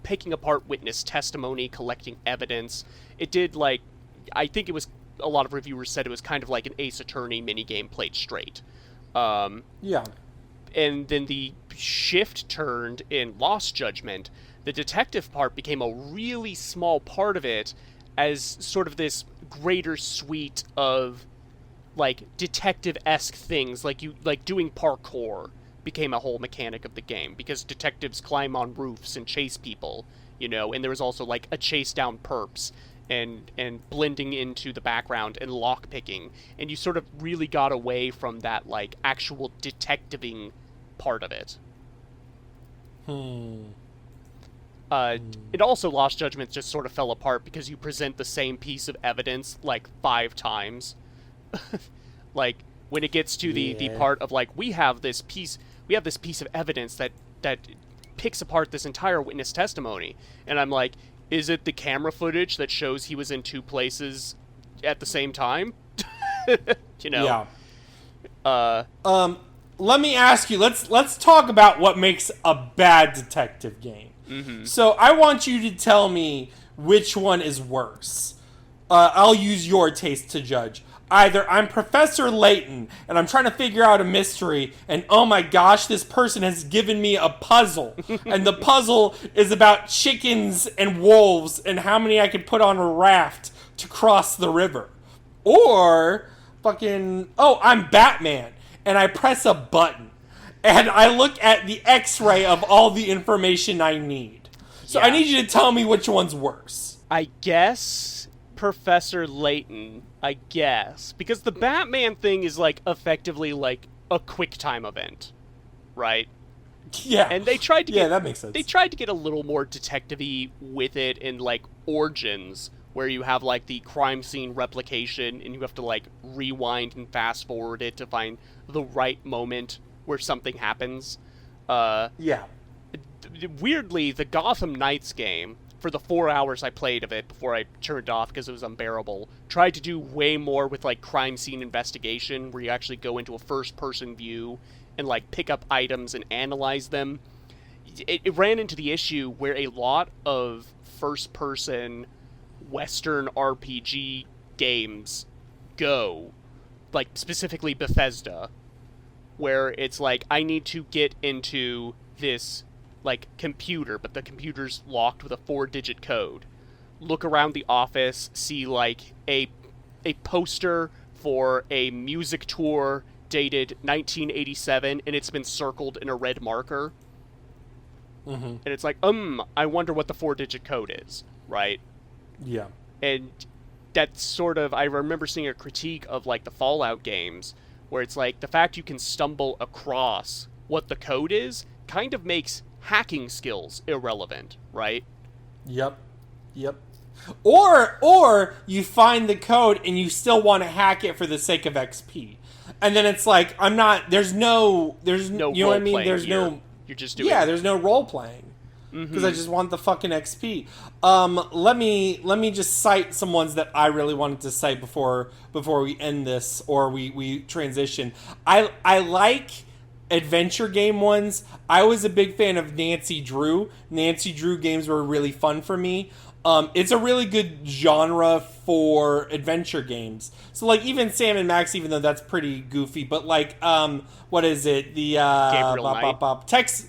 picking apart witness testimony, collecting evidence. It did, like, I think it was, a lot of reviewers said it was kind of like an Ace Attorney minigame played straight. Yeah. And then the shift turned in Lost Judgment. The detective part became a really small part of it as sort of this greater suite of, like, detective-esque things, like doing parkour became a whole mechanic of the game, because detectives climb on roofs and chase people, and there was also, like, a chase down perps, and blending into the background and lockpicking, and you sort of really got away from that, like, actual detectiving part of it. It also, Lost Judgment just sort of fell apart because you present the same piece of evidence, like, 5 times. Like, when it gets to the part of, like, we have this piece of evidence that picks apart this entire witness testimony, and I'm like, is it the camera footage that shows he was in 2 places at the same time? Yeah. Let me ask you, let's talk about what makes a bad detective game. Mm-hmm. So I want you to tell me which one is worse. I'll use your taste to judge. Either I'm Professor Layton, and I'm trying to figure out a mystery, and oh my gosh, this person has given me a puzzle, and the puzzle is about chickens and wolves, and how many I could put on a raft to cross the river. Or, I'm Batman, and I press a button, and I look at the X-ray of all the information I need. So I need you to tell me which one's worse. I guess Professor Layton, because the Batman thing is, like, effectively like a quick time event, right? Yeah. And they tried to that makes sense. They tried to get a little more detective-y with it in, like, Origins, where you have, like, the crime scene replication, and you have to, like, rewind and fast forward it to find the right moment where something happens. Weirdly, the Gotham Knights game, for the 4 hours I played of it before I turned off because it was unbearable, tried to do way more with, like, crime scene investigation, where you actually go into a first-person view and, like, pick up items and analyze them. It ran into the issue where a lot of first-person Western RPG games go, like, specifically Bethesda, where it's like, I need to get into this, like, computer, but the computer's locked with a 4-digit code. Look around the office, see, like, a poster for a music tour dated 1987, and it's been circled in a red marker. Mm-hmm. And it's like, I wonder what the 4-digit code is, right? Yeah. And that's sort of, I remember seeing a critique of, like, the Fallout games, where it's like, the fact you can stumble across what the code is kind of makes hacking skills irrelevant, right? Yep. Or you find the code and you still want to hack it for the sake of XP. And then it's like, there's no you know what I mean? There's no, you're just doing, there's no role playing. Because I just want the fucking XP. Let me just cite some ones that I really wanted to cite before we end this, or we transition. I like adventure game ones. I was a big fan of Nancy Drew. Nancy Drew games were really fun for me. It's a really good genre for adventure games. So, like, even Sam and Max, even though that's pretty goofy, but, like, what is it? The Gabriel Knight.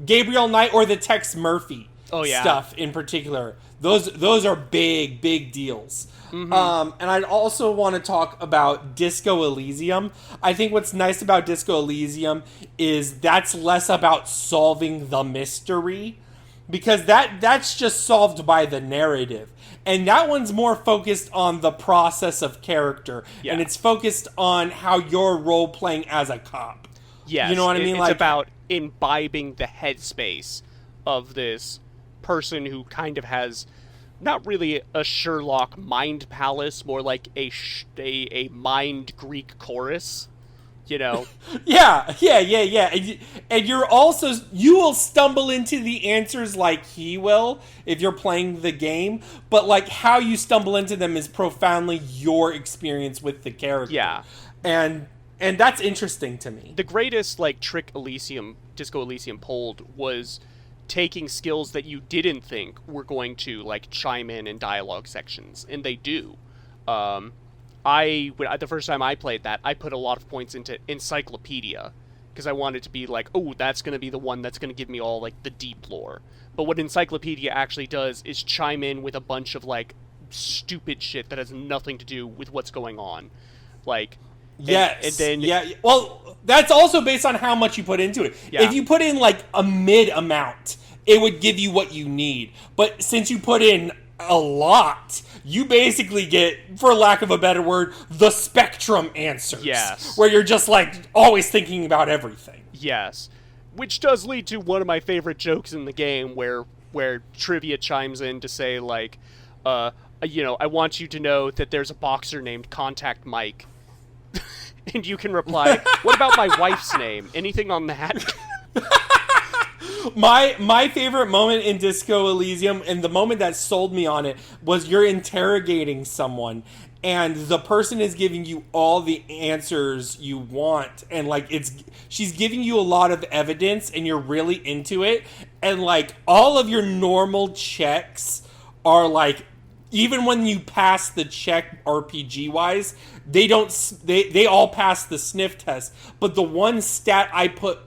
Gabriel Knight, or the Tex Murphy stuff in particular. Those are big deals. Mm-hmm. And I'd also want to talk about Disco Elysium. I think what's nice about Disco Elysium is that's less about solving the mystery, because that's just solved by the narrative. And that one's more focused on the process of character. Yeah. And it's focused on how you're role-playing as a cop. Yes, you know what I mean? It's about imbibing the headspace of this person who kind of has not really a Sherlock mind palace, more like a mind Greek chorus, you know? Yeah. And you will stumble into the answers like he will if you're playing the game, but, like, how you stumble into them is profoundly your experience with the character. Yeah. And that's interesting to me. The greatest, like, trick Disco Elysium pulled was taking skills that you didn't think were going to like chime in dialogue sections, and they do. The first time I played that, I put a lot of points into encyclopedia because I wanted to be like, oh, that's going to be the one that's going to give me all like the deep lore. But what encyclopedia actually does is chime in with a bunch of like stupid shit that has nothing to do with what's going on. Like, yes, and then yeah. Well, that's also based on how much you put into it. Yeah. If you put in like a mid amount, it would give you what you need. But since you put in a lot, you basically get, for lack of a better word, the spectrum answers. Yes. Where you're just like always thinking about everything. Yes. Which does lead to one of my favorite jokes in the game where trivia chimes in to say like, I want you to know that there's a boxer named Contact Mike. And you can reply, what about my wife's name? Anything on that? My favorite moment in Disco Elysium, and the moment that sold me on it, was you're interrogating someone and the person is giving you all the answers you want, and like she's giving you a lot of evidence and you're really into it, and like all of your normal checks are like, even when you pass the check RPG wise, they all pass the sniff test. But the one stat I put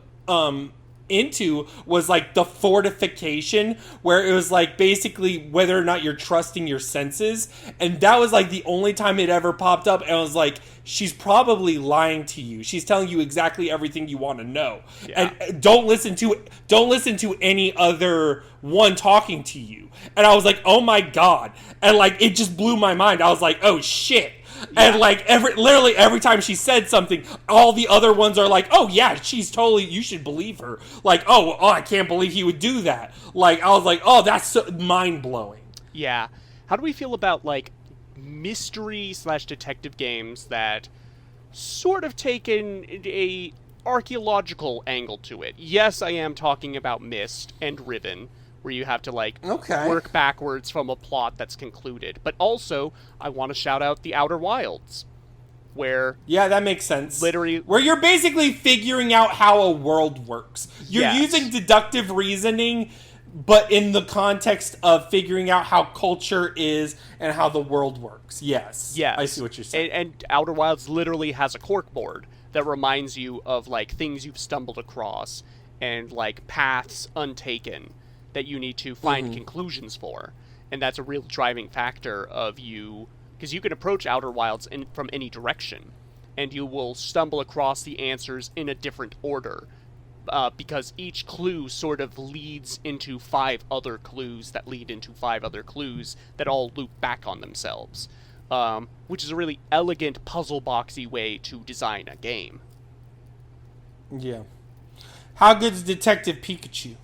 into was like the fortification, where it was like basically whether or not you're trusting your senses, and that was like the only time it ever popped up, and I was like, she's probably lying to you. She's telling you exactly everything you want to know. Yeah. And don't listen to any other one talking to you. And I was like, oh my god. And like it just blew my mind. I was like, oh shit. Yeah. And like literally every time she said something, all the other ones are like, oh yeah, she's totally, you should believe her. Like, oh, I can't believe he would do that. Like, I was like, oh, that's so mind-blowing. Yeah. How do we feel about like mystery/detective games that sort of take a archaeological angle to it? Yes, I am talking about Myst and Riven, where you have to like work backwards from a plot that's concluded. But also, I want to shout out the Outer Wilds, where that makes sense. Literally, where you're basically figuring out how a world works. You're using deductive reasoning, but in the context of figuring out how culture is and how the world works. Yes, I see what you're saying. And Outer Wilds literally has a corkboard that reminds you of like things you've stumbled across and like paths untaken that you need to find conclusions for. And that's a real driving factor of you, because you can approach Outer Wilds from any direction, and you will stumble across the answers in a different order, because each clue sort of leads into 5 other clues that lead into 5 other clues that all loop back on themselves, which is a really elegant puzzle boxy way to design a game. Yeah. How good is Detective Pikachu?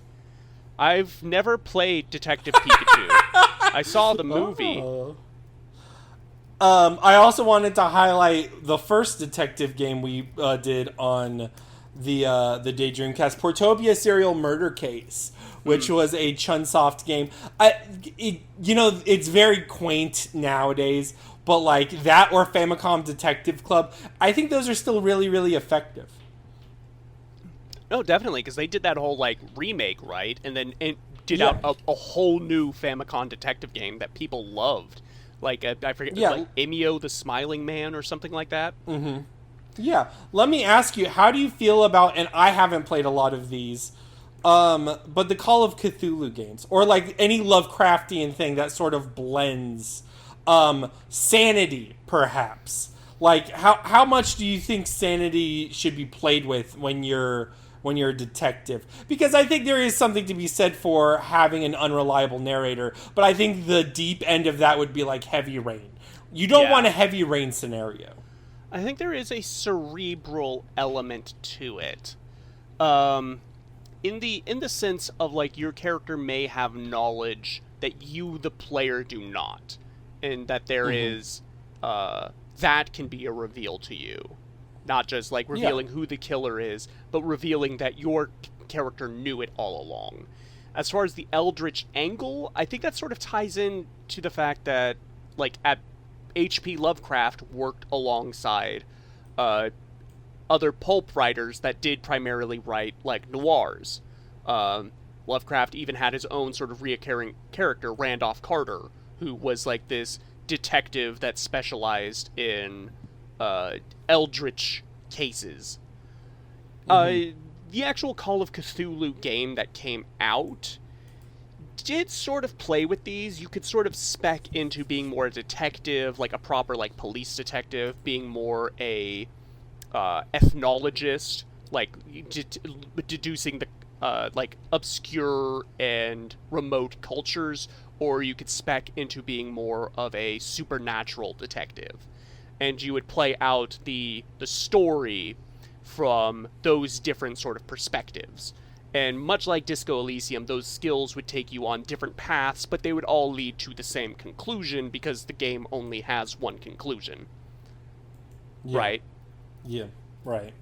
I've never played Detective Pikachu. I saw the movie. I also wanted to highlight the first detective game we did on the Daydreamcast, Portopia Serial Murder Case, which was a Chunsoft game. It's very quaint nowadays, but like that or Famicom Detective Club, I think those are still really, really effective. No, definitely, because they did that whole like remake, right? And then it did out a whole new Famicom detective game that people loved. Like I forget, like Emio the Smiling Man or something like that. Mm-hmm. Yeah. Let me ask you, how do you feel about? And I haven't played a lot of these, but the Call of Cthulhu games, or like any Lovecraftian thing that sort of blends sanity, perhaps. Like how much do you think sanity should be played with when you're a detective? Because I think there is something to be said for having an unreliable narrator, but I think the deep end of that would be like Heavy Rain. You don't want a Heavy Rain scenario. I think there is a cerebral element to it. In the sense of like your character may have knowledge that you, the player, do not. And that there is that can be a reveal to you. Not just like revealing who the killer is, but revealing that your character knew it all along. As far as the Eldritch angle, I think that sort of ties in to the fact that, like, at H.P. Lovecraft worked alongside other pulp writers that did primarily write, like, noirs. Lovecraft even had his own sort of reoccurring character, Randolph Carter, who was like this detective that specialized in eldritch cases. The actual Call of Cthulhu game that came out did sort of play with these. You could sort of spec into being more a detective, like a proper like police detective, being more a ethnologist, like deducing the like obscure and remote cultures, or you could spec into being more of a supernatural detective, and you would play out the story from those different sort of perspectives. And much like Disco Elysium, those skills would take you on different paths, but they would all lead to the same conclusion because the game only has one conclusion. Yeah. Right? Yeah, right.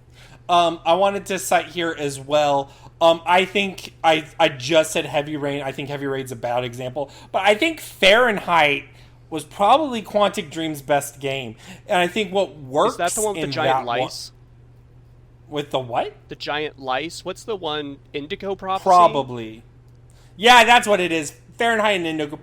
I wanted to cite here as well. I think I just said Heavy Rain. I think Heavy Rain's a bad example. But I think Fahrenheit was probably Quantic Dream's best game. And I think what works Is that the one with the giant lice? With the what? The giant lice? What's the one? Indigo Prophecy? Probably. Yeah, that's what it is. Fahrenheit and Indigo.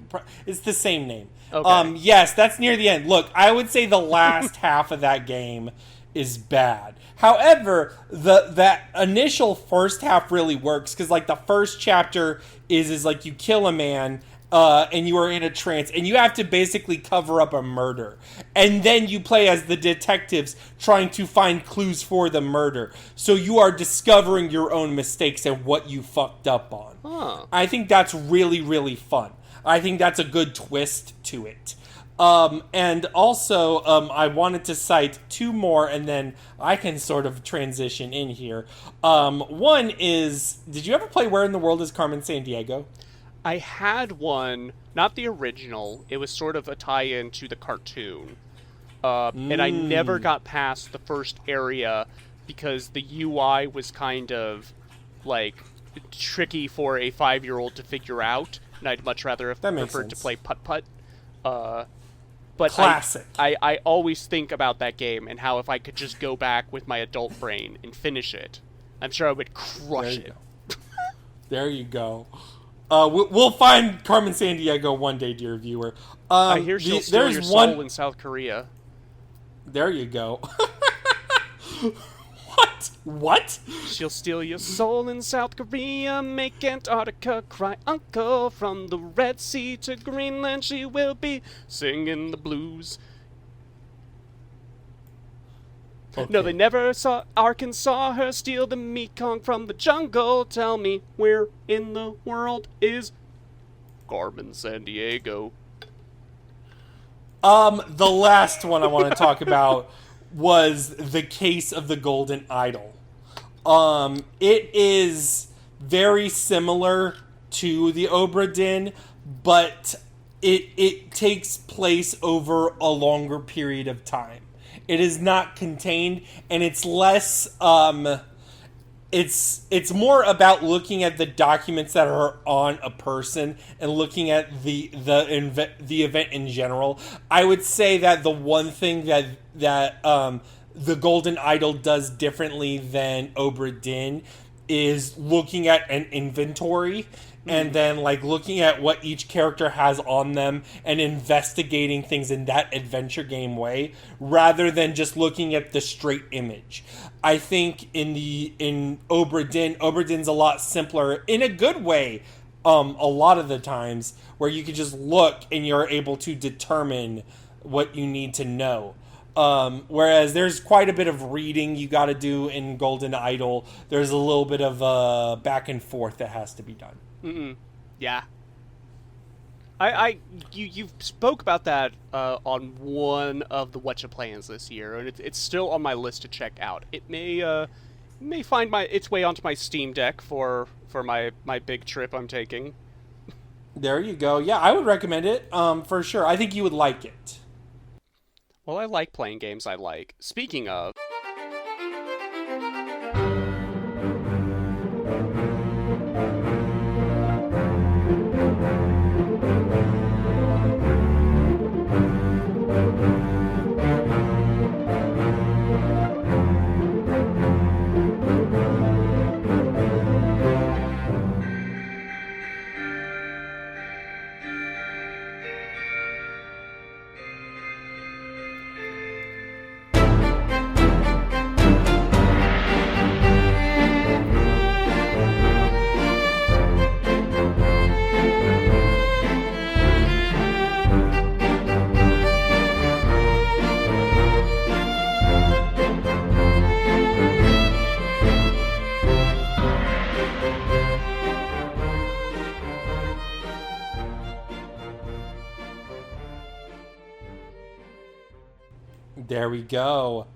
It's the same name. Okay. Yes, that's near the end. Look, I would say the last half of that game is bad. However, that initial first half really works because, like, the first chapter is like you kill a man. And you are in a trance, and you have to basically cover up a murder. And then you play as the detectives trying to find clues for the murder. So you are discovering your own mistakes and what you fucked up on. Huh. I think that's really, really fun. I think that's a good twist to it. And also, I wanted to cite two more, and then I can sort of transition in here. One is, did you ever play Where in the World is Carmen Sandiego? I had one, not the original. It was sort of a tie-in to the cartoon. And I never got past the first area because the UI was kind of, like, tricky for a 5-year-old to figure out. And I'd much rather have preferred to play Putt-Putt. But classic. I always think about that game and how if I could just go back with my adult brain and finish it, I'm sure I would crush it. There you go. We'll find Carmen Sandiego one day, dear viewer. I hear she'll steal your soul in South Korea. There you go. What? What? She'll steal your soul in South Korea, make Antarctica cry uncle. From the Red Sea to Greenland, she will be singing the blues. Okay. No, they never saw her steal the Mekong from the jungle. Tell me, where in the world is Carmen Sandiego? The last one I want to talk about was The Case of the Golden Idol. It is very similar to the Obra Dinn, but it takes place over a longer period of time. It is not contained, and it's less, it's more about looking at the documents that are on a person and looking at the event in general. I would say that the one thing that the Golden Idol does differently than Obra Dinn is looking at an inventory and then like looking at what each character has on them and investigating things in that adventure game way rather than just looking at the straight image. I think in Obra Dinn's a lot simpler in a good way a lot of the times where you can just look and you're able to determine what you need to know. Whereas there's quite a bit of reading you got to do in Golden Idol. There's a little bit of back and forth that has to be done. Yeah. You spoke about that on one of the Watcha Playins this year, and it's still on my list to check out. It may find its way onto my Steam Deck for my big trip I'm taking. There you go. Yeah, I would recommend it for sure. I think you would like it. Well, I like playing games I like. Speaking of... There we go.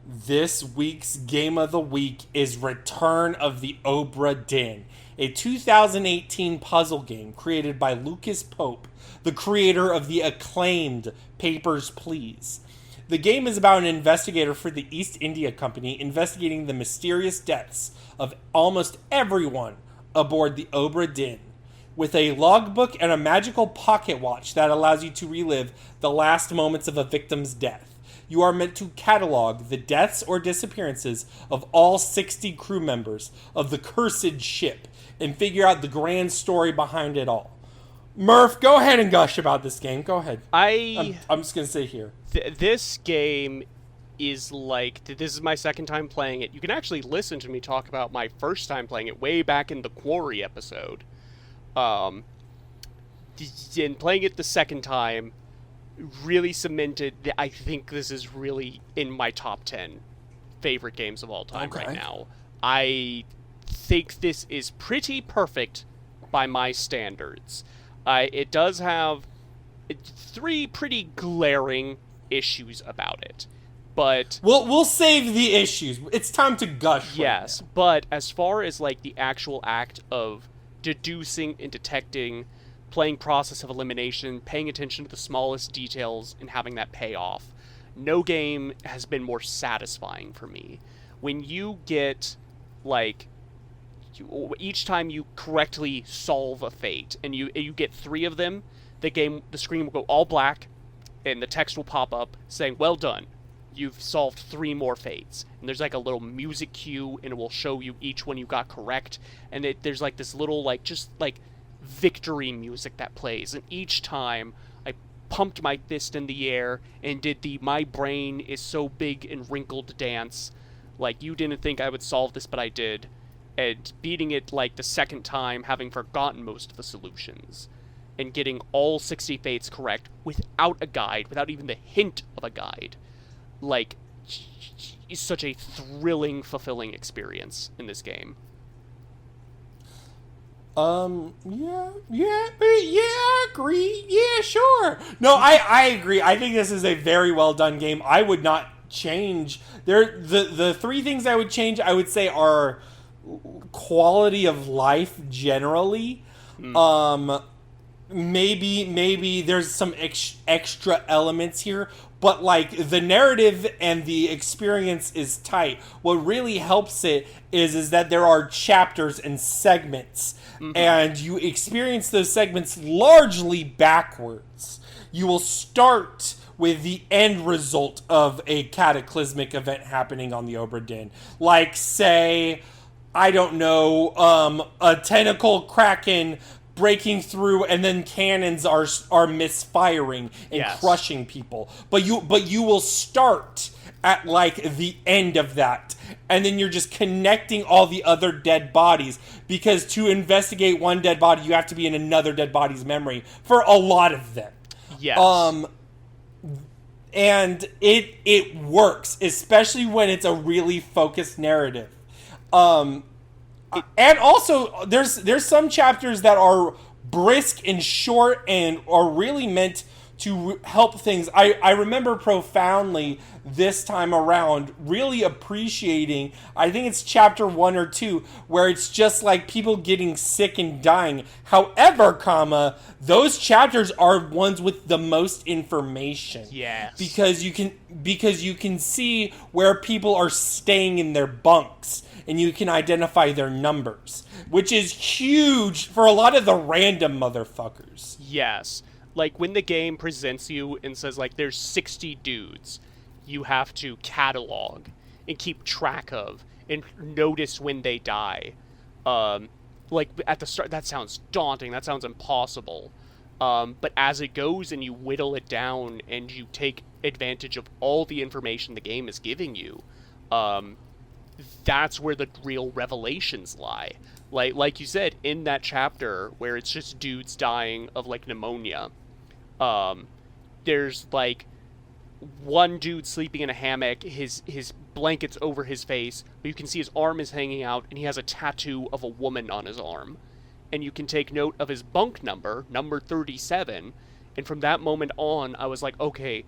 This week's Game of the Week is Return of the Obra Dinn, a 2018 puzzle game created by Lucas Pope, the creator of the acclaimed Papers, Please. The game is about an investigator for the East India Company investigating the mysterious deaths of almost everyone aboard the Obra Dinn, with a logbook and a magical pocket watch that allows you to relive the last moments of a victim's death. You are meant to catalog the deaths or disappearances of all 60 crew members of the cursed ship and figure out the grand story behind it all. Murph, go ahead and gush about this game. Go ahead. I'm just going to sit here. This game is like... This is my second time playing it. You can actually listen to me talk about my first time playing it way back in the Quarry episode. And playing it the second time really cemented that I think this is really in my top 10 favorite games of all time right now. I think this is pretty perfect by my standards. It does have 3 pretty glaring issues about it, but we'll save the issues. It's time to gush. Yes, right now. But as far as like the actual act of deducing and detecting, playing process of elimination, paying attention to the smallest details, and having that pay off, no game has been more satisfying for me. When you get like each time you correctly solve a fate, and you get 3 of them, the screen will go all black, and the text will pop up saying, "Well done, you've solved 3 more fates." And there's like a little music cue, and it will show you each one you got correct. And there's like this little just victory music that plays. And each time I pumped my fist in the air and did the "my brain is so big and wrinkled" dance. Like, you didn't think I would solve this, but I did. And beating it like the second time, having forgotten most of the solutions, and getting all 60 fates correct without a guide, without even the hint of a guide, like, is such a thrilling, fulfilling experience in this game. Yeah, I agree. Yeah, sure. No, I agree. I think this is a very well done game. I would not change. The 3 things I would change, I would say, are quality of life generally. Maybe there's some extra elements here, but like the narrative and the experience is tight. What really helps it is that there are chapters and segments, and you experience those segments largely backwards. You will start with the end result of a cataclysmic event happening on the Obra Dinn. Like, say, I don't know, a tentacle kraken breaking through, and then cannons are misfiring and crushing people. But you will start at like the end of that, and then you're just connecting all the other dead bodies, because to investigate one dead body, you have to be in another dead body's memory for a lot of them. Yes. And it works, especially when it's a really focused narrative. And also, there's some chapters that are brisk and short and are really meant to help things. I remember profoundly this time around really appreciating, I think it's chapter 1 or 2, where it's just like people getting sick and dying. However, those chapters are ones with the most information. Yes. Because you can see where people are staying in their bunks, and you can identify their numbers, which is huge for a lot of the random motherfuckers. Yes. Like, when the game presents you and says, like, there's 60 dudes, you have to catalog and keep track of and notice when they die. Like, at the start, that sounds daunting. That sounds impossible. But as it goes and you whittle it down and you take advantage of all the information the game is giving you, that's where the real revelations lie. Like you said, in that chapter where it's just dudes dying of, like, pneumonia, there's, like, one dude sleeping in a hammock, his blanket's over his face, but you can see his arm is hanging out, and he has a tattoo of a woman on his arm. And you can take note of his bunk number 37, and from that moment on, I was like, okay,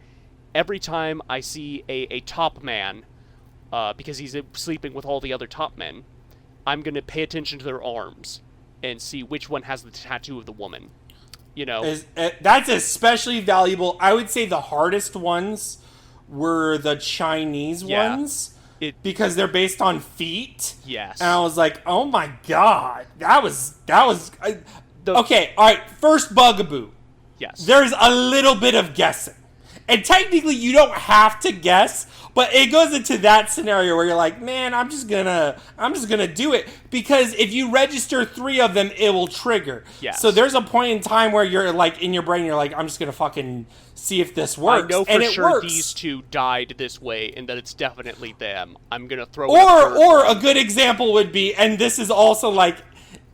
every time I see a top man, because he's sleeping with all the other top men, I'm going to pay attention to their arms and see which one has the tattoo of the woman. You know? That's especially valuable. I would say the hardest ones were the Chinese ones. Because they're based on feet. Yes. And I was like, oh my god. That was okay, alright, first bugaboo. Yes. There's a little bit of guessing. And technically you don't have to guess, but it goes into that scenario where you're like, man, I'm just gonna do it. Because if you register 3 of them, it will trigger. Yes. So there's a point in time where you're like, in your brain, you're like, I'm just gonna fucking see if this works. I know for and it sure works. these 2 died this way and that it's definitely them. I'm gonna throw Or a good example would be, and this is also like,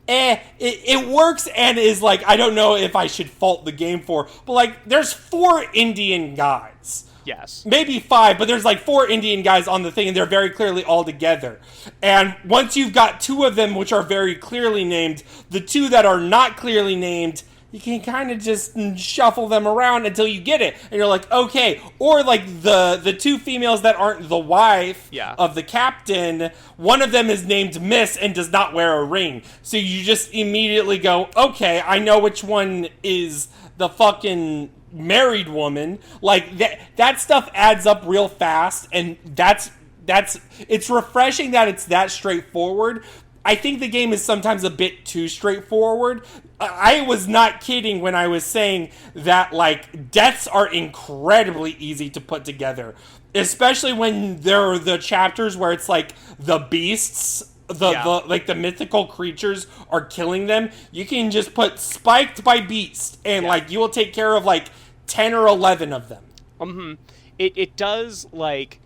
it works and is like, I don't know if I should fault the game for, but like, there's 4 Indian guys. Yes. Maybe 5, but there's like 4 Indian guys on the thing, and they're very clearly all together. And once you've got 2 of them, which are very clearly named, the 2 that are not clearly named, you can kind of just shuffle them around until you get it. And you're like, okay. Or like the 2 females that aren't the wife of the captain, one of them is named Myst and does not wear a ring. So you just immediately go, okay, I know which one is the fucking married woman. Like that stuff adds up real fast, and that's it's refreshing that it's that straightforward. I think the game is sometimes a bit too straightforward. I was not kidding when I was saying that, like, deaths are incredibly easy to put together. Especially when there are the chapters where it's like the beasts, the mythical creatures are killing them. You can just put spiked by beast, and like you will take care of like 10 or 11 of them. It does, like,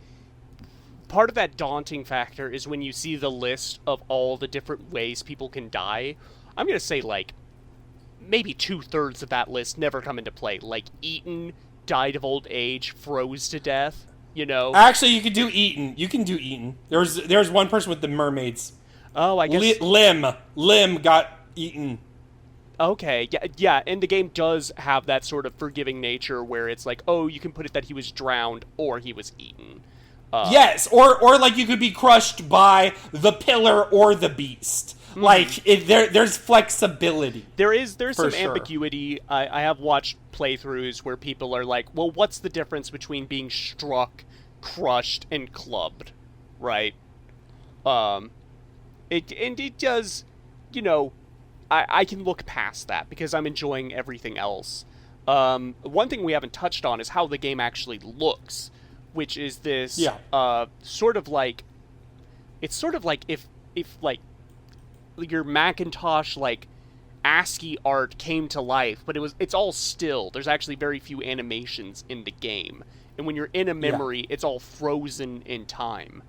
part of that daunting factor is when you see the list of all the different ways people can die. I'm going to say, like, maybe 2/3 of that list never come into play. Like, eaten, died of old age, froze to death, you know? Actually, you can do eaten. You can do eaten. There's one person with the mermaids. Oh, I guess... Lim got eaten. Okay, yeah, and the game does have that sort of forgiving nature where it's like, oh, you can put it that he was drowned or he was eaten. Yes, or like you could be crushed by the pillar or the beast. Mm-hmm. Like there's flexibility. There's some ambiguity. I have watched playthroughs where people are like, well, what's the difference between being struck, crushed, and clubbed, right? It does, you know, I can look past that because I'm enjoying everything else. One thing we haven't touched on is how the game actually looks, which is this sort of like, it's sort of like if like your Macintosh like ASCII art came to life, but it's all still. There's actually very few animations in the game, and when you're in a memory, it's all frozen in time.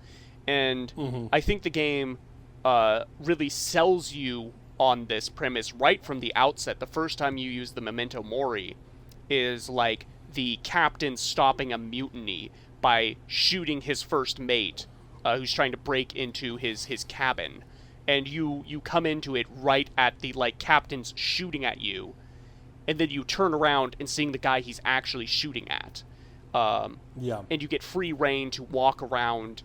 And I think the game really sells you on this premise right from the outset. The first time you use the Memento Mori is like the captain stopping a mutiny by shooting his first mate, who's trying to break into his cabin, and you come into it right at the like captain's shooting at you, and then you turn around and seeing the guy he's actually shooting at, and you get free reign to walk around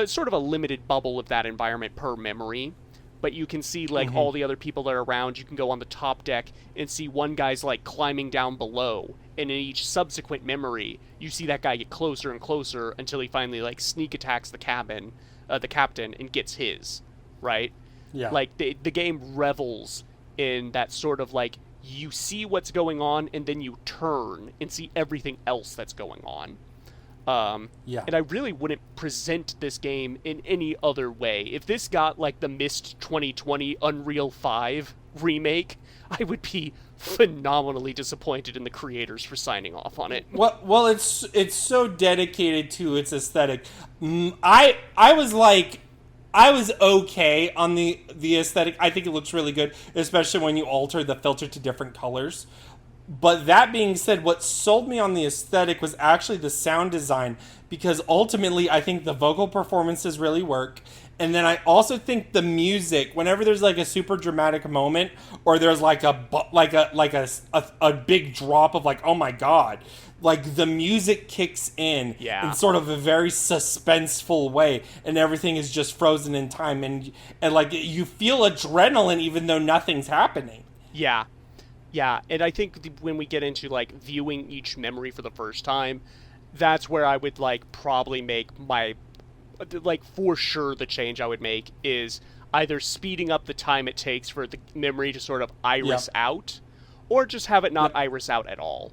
sort of a limited bubble of that environment per memory. But you can see, like, all the other people that are around. You can go on the top deck and see one guy's, like, climbing down below. And in each subsequent memory, you see that guy get closer and closer until he finally, like, sneak attacks the captain, and gets his, right? Yeah. Like, the game revels in that sort of, like, you see what's going on, and then you turn and see everything else that's going on. And I really wouldn't present this game in any other way. If this got like the Myst 2020 Unreal 5 remake, I would be phenomenally disappointed in the creators for signing off on it. Well, it's so dedicated to its aesthetic. I was okay on the aesthetic. I think it looks really good, especially when you alter the filter to different colors. But that being said, what sold me on the aesthetic was actually the sound design, because ultimately I think the vocal performances really work. And then I also think the music, whenever there's like a super dramatic moment or there's like a big drop of like, oh my god, like the music kicks in sort of a very suspenseful way, and everything is just frozen in time, and like you feel adrenaline even though nothing's happening. Yeah. Yeah, and I think when we get into, like, viewing each memory for the first time, that's where I would, like, probably make my, like, for sure the change I would make is either speeding up the time it takes for the memory to sort of iris out, or just have it not iris out at all.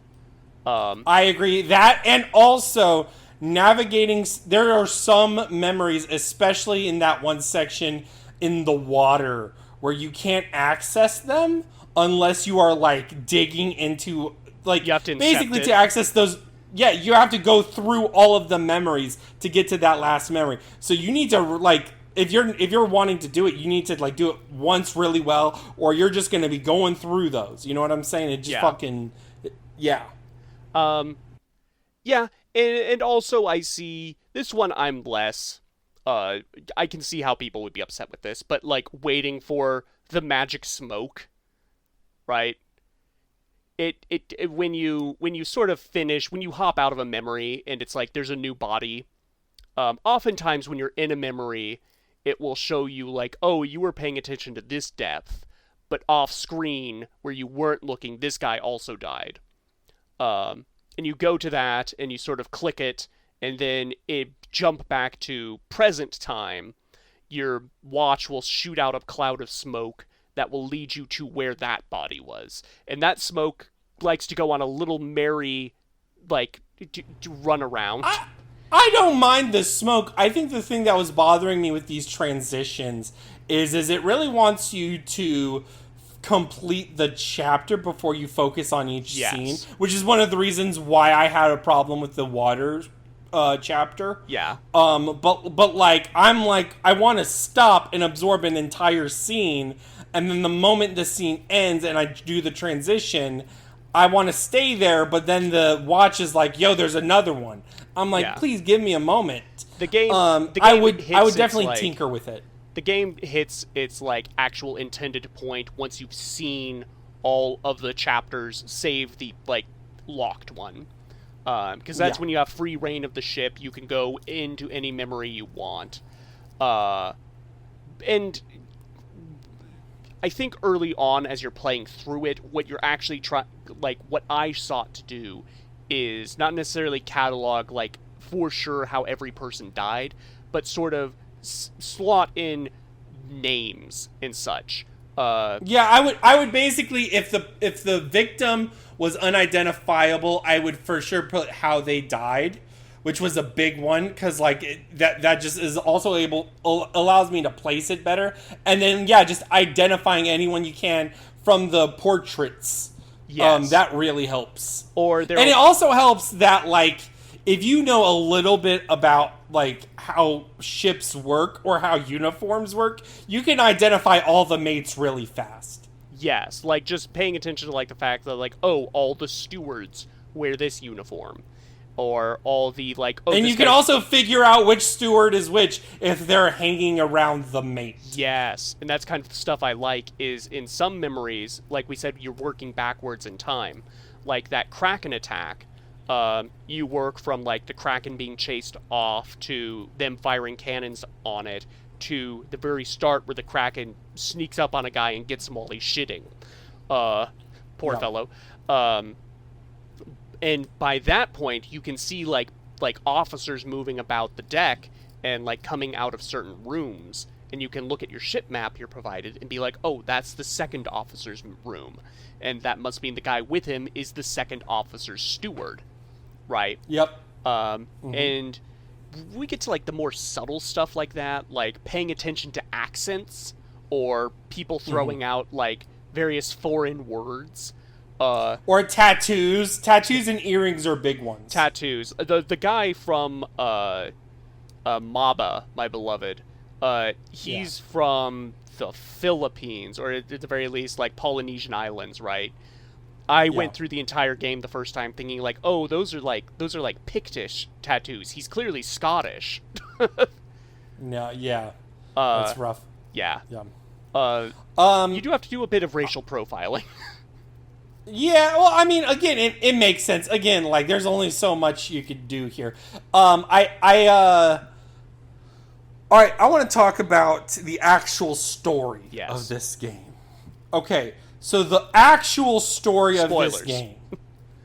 I agree. That, and also navigating, there are some memories, especially in that one section in the water, where you can't access them unless you are, like, digging into, like, you have to basically to access those. Yeah, you have to go through all of the memories to get to that last memory. So you need to, like, if you're wanting to do it, you need to, like, do it once really well, or you're just going to be going through those. You know what I'm saying? It just fucking, yeah. Yeah, and also I see this one I'm less. I can see how people would be upset with this, but, like, waiting for the magic smoke, right? It when you sort of finish, when you hop out of a memory and it's like there's a new body, oftentimes when you're in a memory, it will show you, like, oh, you were paying attention to this depth, but off screen where you weren't looking, this guy also died. And you go to that and you sort of click it, and then it jump back to present time. Your watch will shoot out a cloud of smoke that will lead you to where that body was. And that smoke likes to go on a little merry, like, to run around. I don't mind the smoke. I think the thing that was bothering me with these transitions is it really wants you to complete the chapter before you focus on each scene, which is one of the reasons why I had a problem with the water chapter. Yeah. But like, I'm like, I want to stop and absorb an entire scene, and then the moment the scene ends and I do the transition, I want to stay there, but then the watch is like, yo, there's another one. I'm like, please give me a moment. The game, I would definitely tinker with it. The game hits its, like, actual intended point once you've seen all of the chapters, save the, like, locked one. Because that's when you have free reign of the ship. You can go into any memory you want. And I think early on, as you're playing through it, what you're actually what I sought to do is not necessarily catalog, like, for sure how every person died, but sort of slot in names and such. I would basically, if the victim was unidentifiable, I would for sure put how they died, which was a big one, because, like, that just is also allows me to place it better. And then just identifying anyone you can from the portraits. Yes. That really helps. And it also helps that, like, if you know a little bit about, like, how ships work or how uniforms work, you can identify all the mates really fast. Yes, like, just paying attention to, like, the fact that, like, oh, all the stewards wear this uniform. Or all the, like... Oh, and you can also figure out which steward is which if they're hanging around the mate. Yes, and that's kind of the stuff I like, is in some memories, like we said, you're working backwards in time. Like that Kraken attack, you work from, like, the Kraken being chased off to them firing cannons on it to the very start where the Kraken sneaks up on a guy and gets him while he's shitting. Poor fellow. And by that point, you can see, like officers moving about the deck and, like, coming out of certain rooms. And you can look at your ship map you're provided and be like, oh, that's the second officer's room. And that must mean the guy with him is the second officer's steward. Right? Yep. And we get to, like, the more subtle stuff like that, like paying attention to accents or people throwing out, like, various foreign words. Or tattoos. Tattoos and earrings are big ones. Tattoos. The guy from Maba, my beloved, he's from the Philippines, or at the very least, like, Polynesian islands, right? I went through the entire game the first time thinking, like, oh, those are like Pictish tattoos. He's clearly Scottish. That's rough. Yeah. You do have to do a bit of racial profiling. Yeah, well, I mean, again, it makes sense. Again, like, there's only so much you could do here. All right, I want to talk about the actual story of this game. Okay, so the actual story of this game.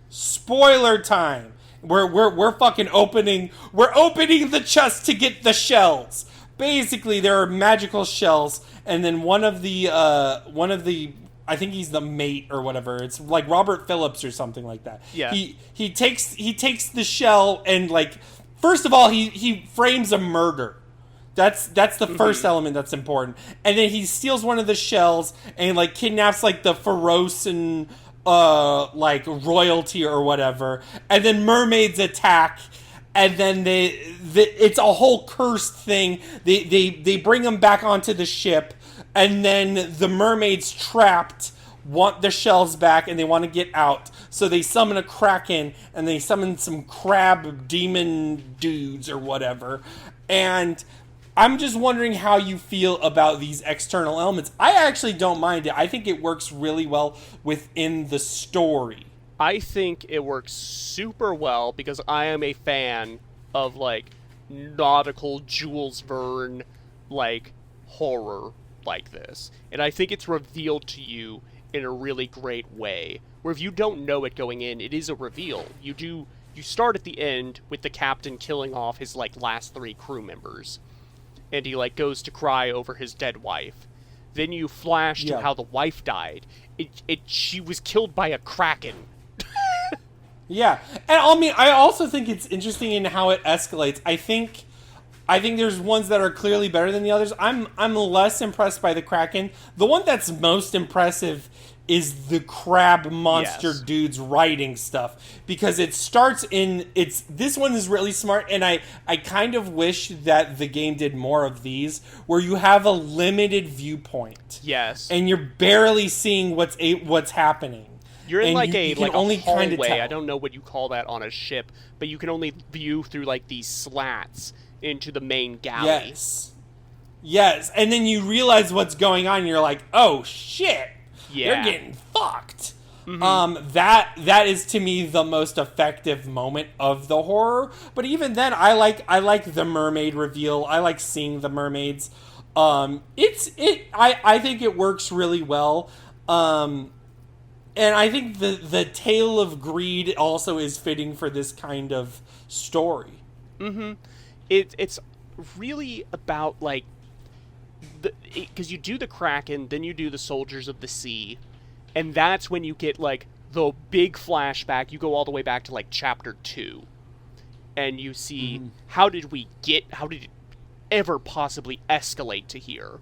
Spoiler time. We're fucking opening. We're opening the chest to get the shells. Basically, there are magical shells, and then one of the I think he's the mate or whatever. It's like Robert Phillips or something like that. Yeah. He takes the shell and, like, first of all he frames a murder. That's the first element that's important. And then he steals one of the shells and, like, kidnaps, like, the Feroce like, royalty or whatever. And then mermaids attack. And then it's a whole cursed thing. They bring him back onto the ship. And then the mermaids trapped want the shells back and they want to get out. So they summon a kraken and they summon some crab demon dudes or whatever. And I'm just wondering how you feel about these external elements. I actually don't mind it. I think it works really well within the story. I think it works super well because I am a fan of, like, nautical Jules Verne, like, horror like this. And I think it's revealed to you in a really great way. Where if you don't know it going in, it is a reveal. You start at the end with the captain killing off his, like, last 3 crew members. And he, like, goes to cry over his dead wife. Then you flash to how the wife died. She was killed by a kraken. Yeah, and I mean, I also think it's interesting in how it escalates. I think there's ones that are clearly better than the others. I'm less impressed by the kraken. The one that's most impressive is the crab monster dudes writing stuff, because it starts this one is really smart, and I kind of wish that the game did more of these where you have a limited viewpoint. Yes. And you're barely seeing what's happening. You're in, like, a hallway. I don't know what you call that on a ship, but you can only view through, like, these slats into the main galley. Yes. And then you realize what's going on and you're like, "Oh shit. Yeah. They're getting fucked." Mm-hmm. That is, to me, the most effective moment of the horror. But even then, I like the mermaid reveal. I like seeing the mermaids. I think it works really well. And I think the tale of greed also is fitting for this kind of story. Mm-hmm. It's really about, like, because you do the kraken, then you do the soldiers of the sea, and that's when you get, like, the big flashback. You go all the way back to, like, chapter 2, and you see how did it ever possibly escalate to here,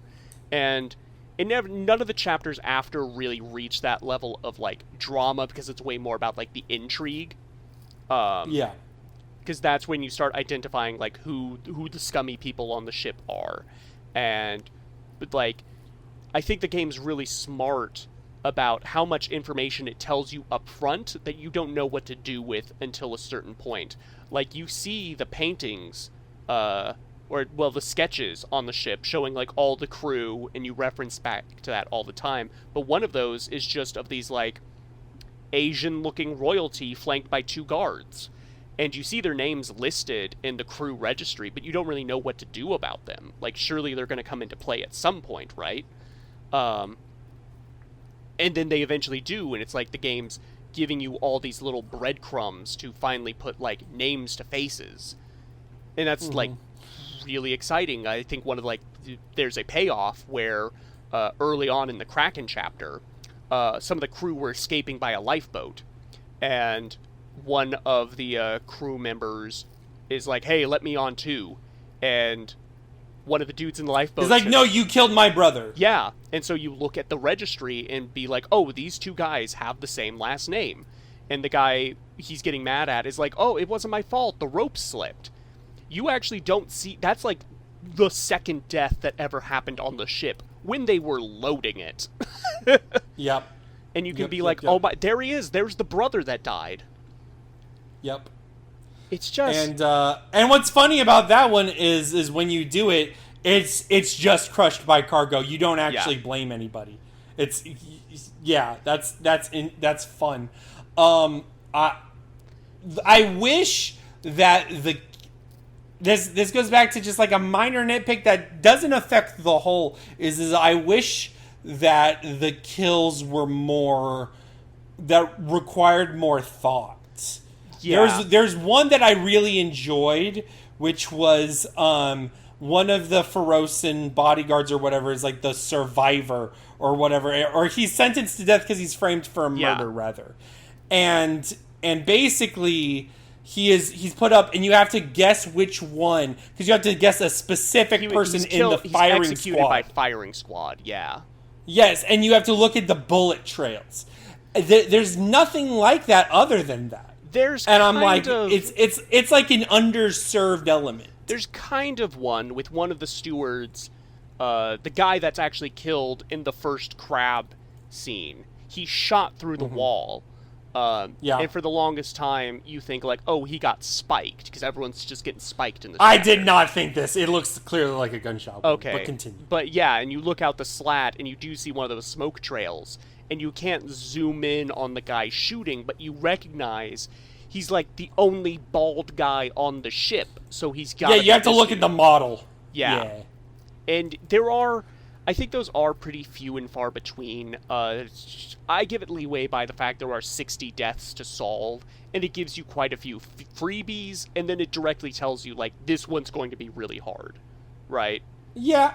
and none of the chapters after really reach that level of, like, drama, because it's way more about, like, the intrigue. Because that's when you start identifying, like, who the scummy people on the ship are. But, like, I think the game's really smart about how much information it tells you up front that you don't know what to do with until a certain point. Like, you see the paintings, the sketches on the ship showing, like, all the crew, and you reference back to that all the time. But one of those is just of these, like, Asian-looking royalty flanked by 2 guards. And you see their names listed in the crew registry, but you don't really know what to do about them. Like, surely they're going to come into play at some point, right? And then they eventually do, and it's like the game's giving you all these little breadcrumbs to finally put, like, names to faces. And that's, like, really exciting. I think there's a payoff where early on in the Kraken chapter, some of the crew were escaping by a lifeboat, and one of the crew members is like, "Hey, let me on too," and one of the dudes in the lifeboat is like, "No, you killed my brother." Yeah, and so you look at the registry and be like, "Oh, these 2 guys have the same last name," and the guy he's getting mad at is like, "Oh, it wasn't my fault. The rope slipped." You actually don't see... That's, like, the second death that ever happened on the ship when they were loading it. Yep. And you can "Oh, my... There he is. There's the brother that died." Yep. It's just... And what's funny about that one is when you do it, it's just crushed by cargo. You don't actually blame anybody. It's that's fun. I wish that this goes back to just like a minor nitpick that doesn't affect the whole. Is I wish that the kills were more, that required more thought. Yeah. There's one that I really enjoyed, which was one of the Ferosan bodyguards or whatever is like the survivor or whatever, or he's sentenced to death because he's framed for a murder rather, and basically he's put up and you have to guess which one, because you have to guess a specific person in the firing he's executed squad. by firing squad. Yeah. Yes, and you have to look at the bullet trails. There's nothing like that other than that. I'm like, it's like an underserved element. There's kind of one with one of the stewards, the guy that's actually killed in the first crab scene. He shot through the wall. And for the longest time, you think like, oh, he got spiked, because everyone's just getting spiked in the I did not think this. It looks clearly like a gunshot wound. Okay. But continue. But yeah, and you look out the slat, and you do see one of those smoke trails, and you can't zoom in on the guy shooting, but you recognize he's like the only bald guy on the ship, so he's got. Yeah, you have to look at the model. Yeah. And there are, I think those are pretty few and far between. I give it leeway by the fact there are 60 deaths to solve, and it gives you quite a few freebies, and then it directly tells you, like, this one's going to be really hard, right? Yeah,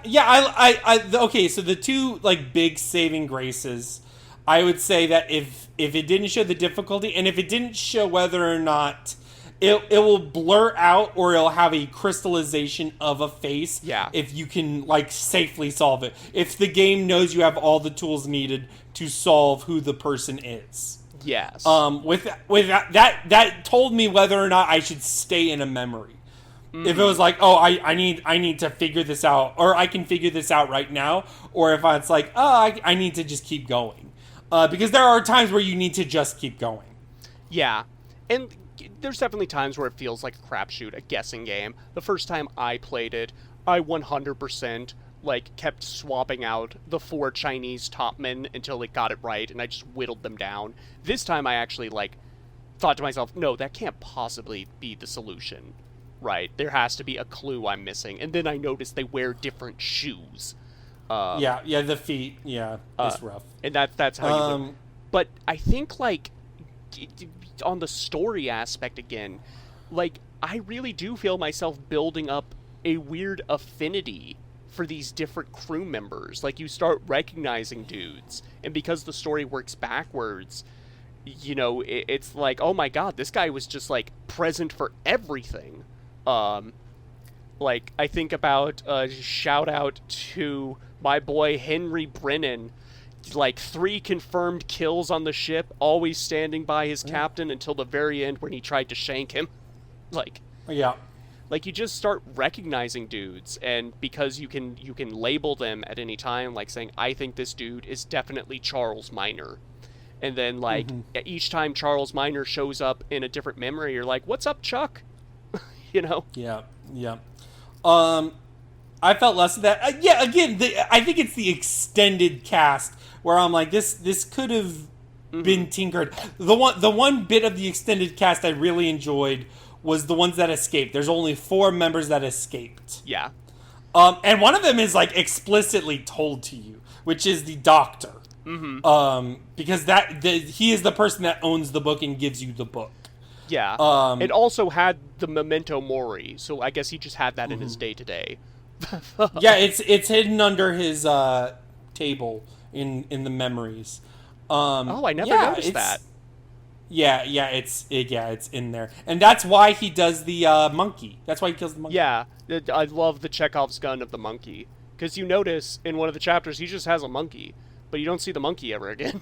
okay, so the two, like, big saving graces, I would say that if it didn't show the difficulty, and if it didn't show whether or not it will blur out, or it'll have a crystallization of a face. Yeah. If you can, like, safely solve it. If the game knows you have all the tools needed to solve who the person is. Yes. With that told me whether or not I should stay in a memory. If it was like, oh, I need to figure this out, or I can figure this out right now, or if it's like, oh, I need to just keep going. Because there are times where you need to just keep going. Yeah. And there's definitely times where it feels like a crapshoot, a guessing game. The first time I played it, I 100% like kept swapping out the 4 Chinese topmen until it got it right, and I just whittled them down. This time I actually like thought to myself, no, that can't possibly be the solution, right? There has to be a clue I'm missing. And then I noticed they wear different shoes. The feet, it's rough. And that's how you... But I think, like, on the story aspect again, like, I really do feel myself building up a weird affinity for these different crew members. Like, you start recognizing dudes, and because the story works backwards, you know, it's like, oh my god, this guy was just, like, present for everything. Like, I think about shout out to my boy Henry Brennan, like 3 confirmed kills on the ship, always standing by his captain until the very end when he tried to shank him. Like, like, you just start recognizing dudes, and because you can label them at any time, like saying, I think this dude is definitely Charles Minor. And then, like, each time Charles Minor shows up in a different memory, you're like, what's up, Chuck? You know? Yeah. I felt less of that. Again, I think it's the extended cast where I'm like, this could have been tinkered. The one bit of the extended cast I really enjoyed was the ones that escaped. There's only 4 members that escaped. Yeah. And one of them is like explicitly told to you, which is the doctor. Because he is the person that owns the book and gives you the book. Yeah. It also had the memento mori, so I guess he just had that in his day-to-day. Yeah, it's hidden under his table in the memories. I never noticed that. Yeah, it's in there, and that's why he does the monkey. That's why he kills the monkey. Yeah, I love the Chekhov's gun of the monkey, because you notice in one of the chapters he just has a monkey, but you don't see the monkey ever again.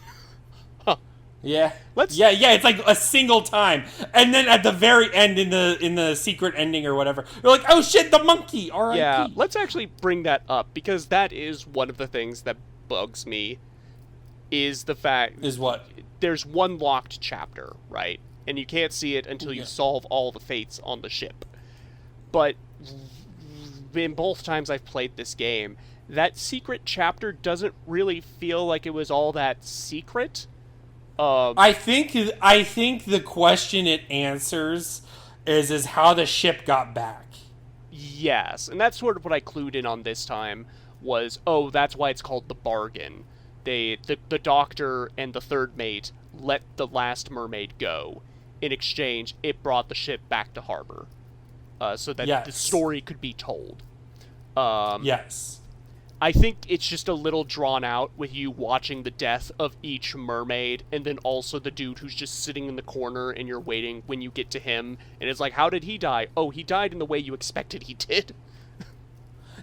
Yeah. It's like a single time, and then at the very end, in the secret ending or whatever, you're like, oh shit, the monkey. R.I.P. Yeah, let's actually bring that up, because that is one of the things that bugs me. Is the fact is what there's one locked chapter, right, and you can't see it until you solve all the fates on the ship. But in both times I've played this game, that secret chapter doesn't really feel like it was all that secret. I think the question it answers is how the ship got back. Yes, and that's sort of what I clued in on this time was, oh, that's why it's called the bargain. The doctor and the third mate let the last mermaid go. In exchange, it brought the ship back to harbor, so that the story could be told. Yes. I think it's just a little drawn out with you watching the death of each mermaid, and then also the dude who's just sitting in the corner and you're waiting when you get to him, and it's like, how did he die? Oh, he died in the way you expected he did.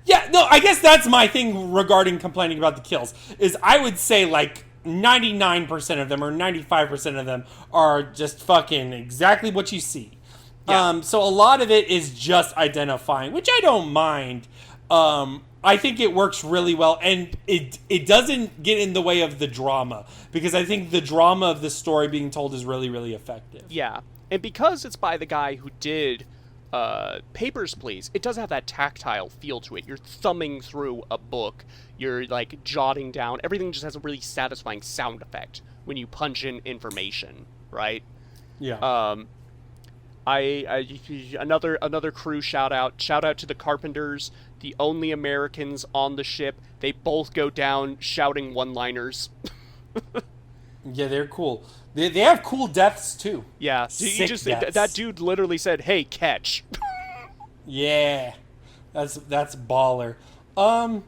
Yeah, no, I guess that's my thing regarding complaining about the kills, is I would say, like, 99% of them or 95% of them are just fucking exactly what you see. Yeah. So a lot of it is just identifying, which I don't mind. I think it works really well, and it doesn't get in the way of the drama, because I think the drama of the story being told is really, really effective. Yeah, and because it's by the guy who did Papers, Please, it does have that tactile feel to it. You're thumbing through a book, you're, like, jotting down. Everything just has a really satisfying sound effect when you punch in information, right? Yeah. Another crew shout out to the Carpenters, the only Americans on the ship. They both go down shouting one-liners. Yeah, they're cool. They have cool deaths too. Yeah, Sick deaths. that dude literally said, "Hey, catch." Yeah, that's baller. I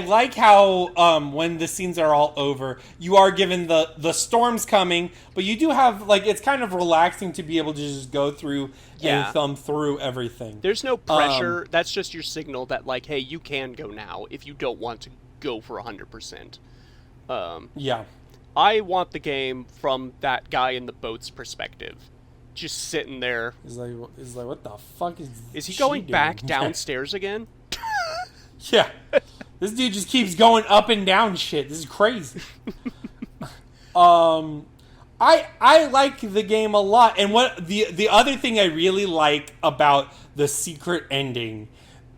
like how when the scenes are all over, you are given the storm's coming, but you do have, like, it's kind of relaxing to be able to just go through and thumb through everything. There's no pressure. That's just your signal that, like, hey, you can go now if you don't want to go for 100%. Yeah. I want the game from that guy in the boat's perspective. Just sitting there. He's like, what the fuck is he going back downstairs again? Yeah. This dude just keeps going up and down shit. This is crazy. I like the game a lot. And what the other thing I really like about the secret ending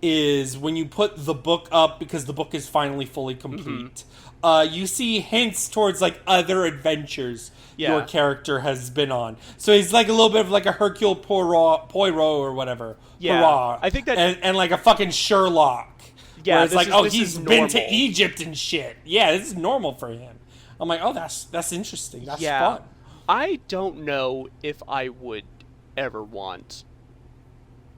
is when you put the book up, because the book is finally fully complete. You see hints towards, like, other adventures your character has been on. So he's like a little bit of like a Hercule Poirot or whatever. Yeah, Poirot. I think that, and like a fucking Sherlock. Yeah, it's like, he's been to Egypt and shit. Yeah, this is normal for him. I'm like, oh, that's interesting. That's fun. I don't know if I would ever want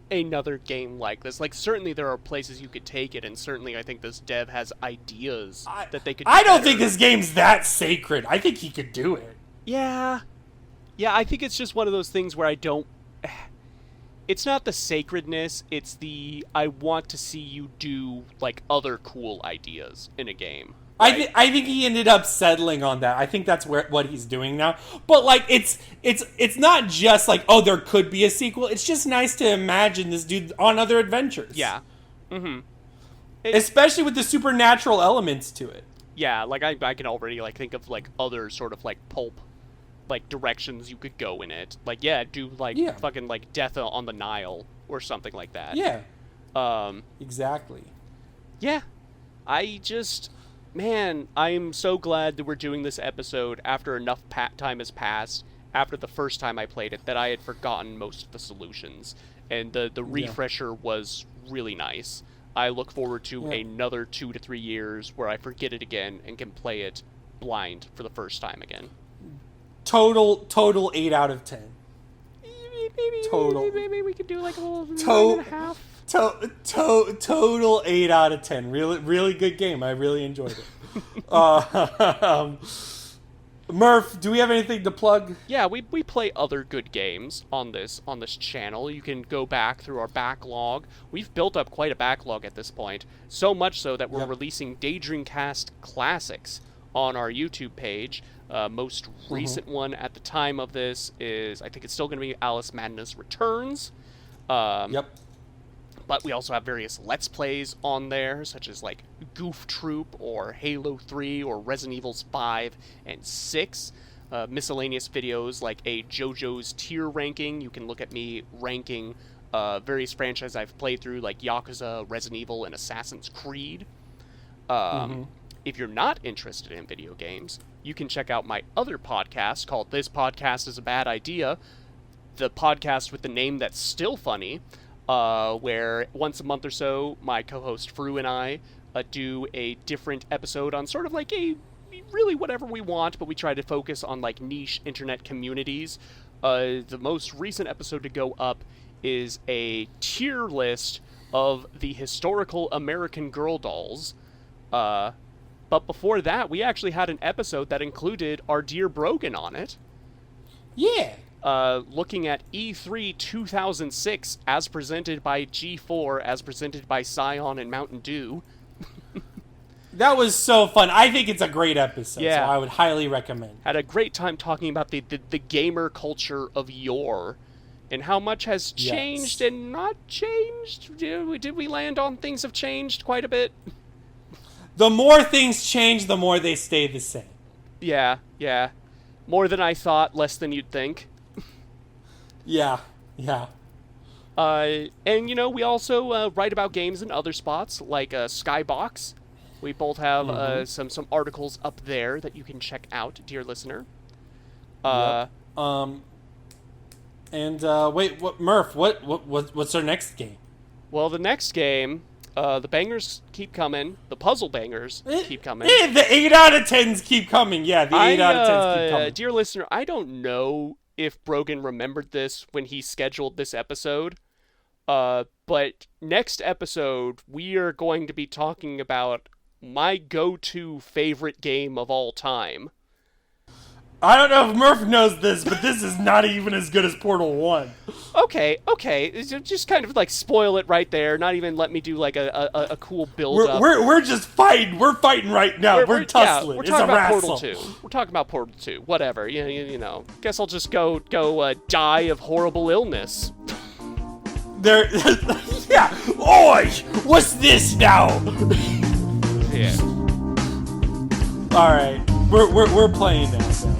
another game like this. Like, certainly there are places you could take it, and certainly I think this dev has ideas that they could do I don't better. think this game's that sacred. I think he could do it. Yeah, I think it's just one of those things where I don't... It's not the sacredness, it's the I want to see you do, like, other cool ideas in a game. Right? I think he ended up settling on that. I think that's what he's doing now. But, like, it's not just like, oh, there could be a sequel. It's just nice to imagine this dude on other adventures. Yeah. Mm-hmm. Especially with the supernatural elements to it. Yeah, like, I can already, like, think of, like, other sort of, like, pulp, like, directions you could go in it. Like, do, like, fucking, like, Death on the Nile or something like that. Yeah. Exactly. Yeah. Man, I'm so glad that we're doing this episode after enough time has passed, after the first time I played it, that I had forgotten most of the solutions. And the refresher was really nice. I look forward to another 2 to 3 years where I forget it again and can play it blind for the first time again. Total 8 out of 10. Maybe we could do like a little 9.5. Total 8 out of 10. Really good game. I really enjoyed it. Murph, do we have anything to plug? Yeah, we play other good games on this channel. You can go back through our backlog. We've built up quite a backlog at this point. So much so that we're releasing Daydreamcast Classics on our YouTube page. Most recent one at the time of this is, I think it's still going to be Alice Madness Returns. But we also have various Let's Plays on there, such as like Goof Troop or Halo 3 or Resident Evil 5 and 6. Miscellaneous videos like a JoJo's tier ranking. You can look at me ranking various franchises I've played through, like Yakuza, Resident Evil, and Assassin's Creed. If you're not interested in video games, you can check out my other podcast called This Podcast is a Bad Idea, the podcast with the name that's still funny, where once a month or so, my co-host Fru and I do a different episode on sort of like a really whatever we want, but we try to focus on like niche internet communities. The most recent episode to go up is a tier list of the historical American Girl dolls. But before that, we actually had an episode that included our dear Brogan on it. Yeah. Looking at E3 2006 as presented by G4, as presented by Scion and Mountain Dew. That was so fun. I think it's a great episode, Yeah. so I would highly recommend. Had a great time talking about the gamer culture of yore and how much has changed and not changed. Did we land on things have changed quite a bit? The more things change, the more they stay the same. Yeah. More than I thought, less than you'd think. Yeah. And, we also write about games in other spots, like Skybox. We both have some articles up there that you can check out, dear listener. Wait, what, Murph? What's our next game? Well, the next game, the bangers keep coming. The puzzle bangers keep coming. The 8 out of 10s keep coming. Yeah, the 8 out of 10s keep coming. Dear listener, I don't know if Brogan remembered this when he scheduled this episode. But next episode, we are going to be talking about my go-to favorite game of all time. I don't know if Murph knows this, but this is not even as good as Portal 1. Okay. Just kind of like spoil it right there. Not even let me do like a cool build-up. We're just fighting. We're fighting right now. We're tussling. We're It's talking a about wrestle. Portal 2. We're talking about Portal 2. Whatever. You know. Guess I'll just go die of horrible illness. Yeah. Oi! What's this now? Yeah. All right. We're playing now. So.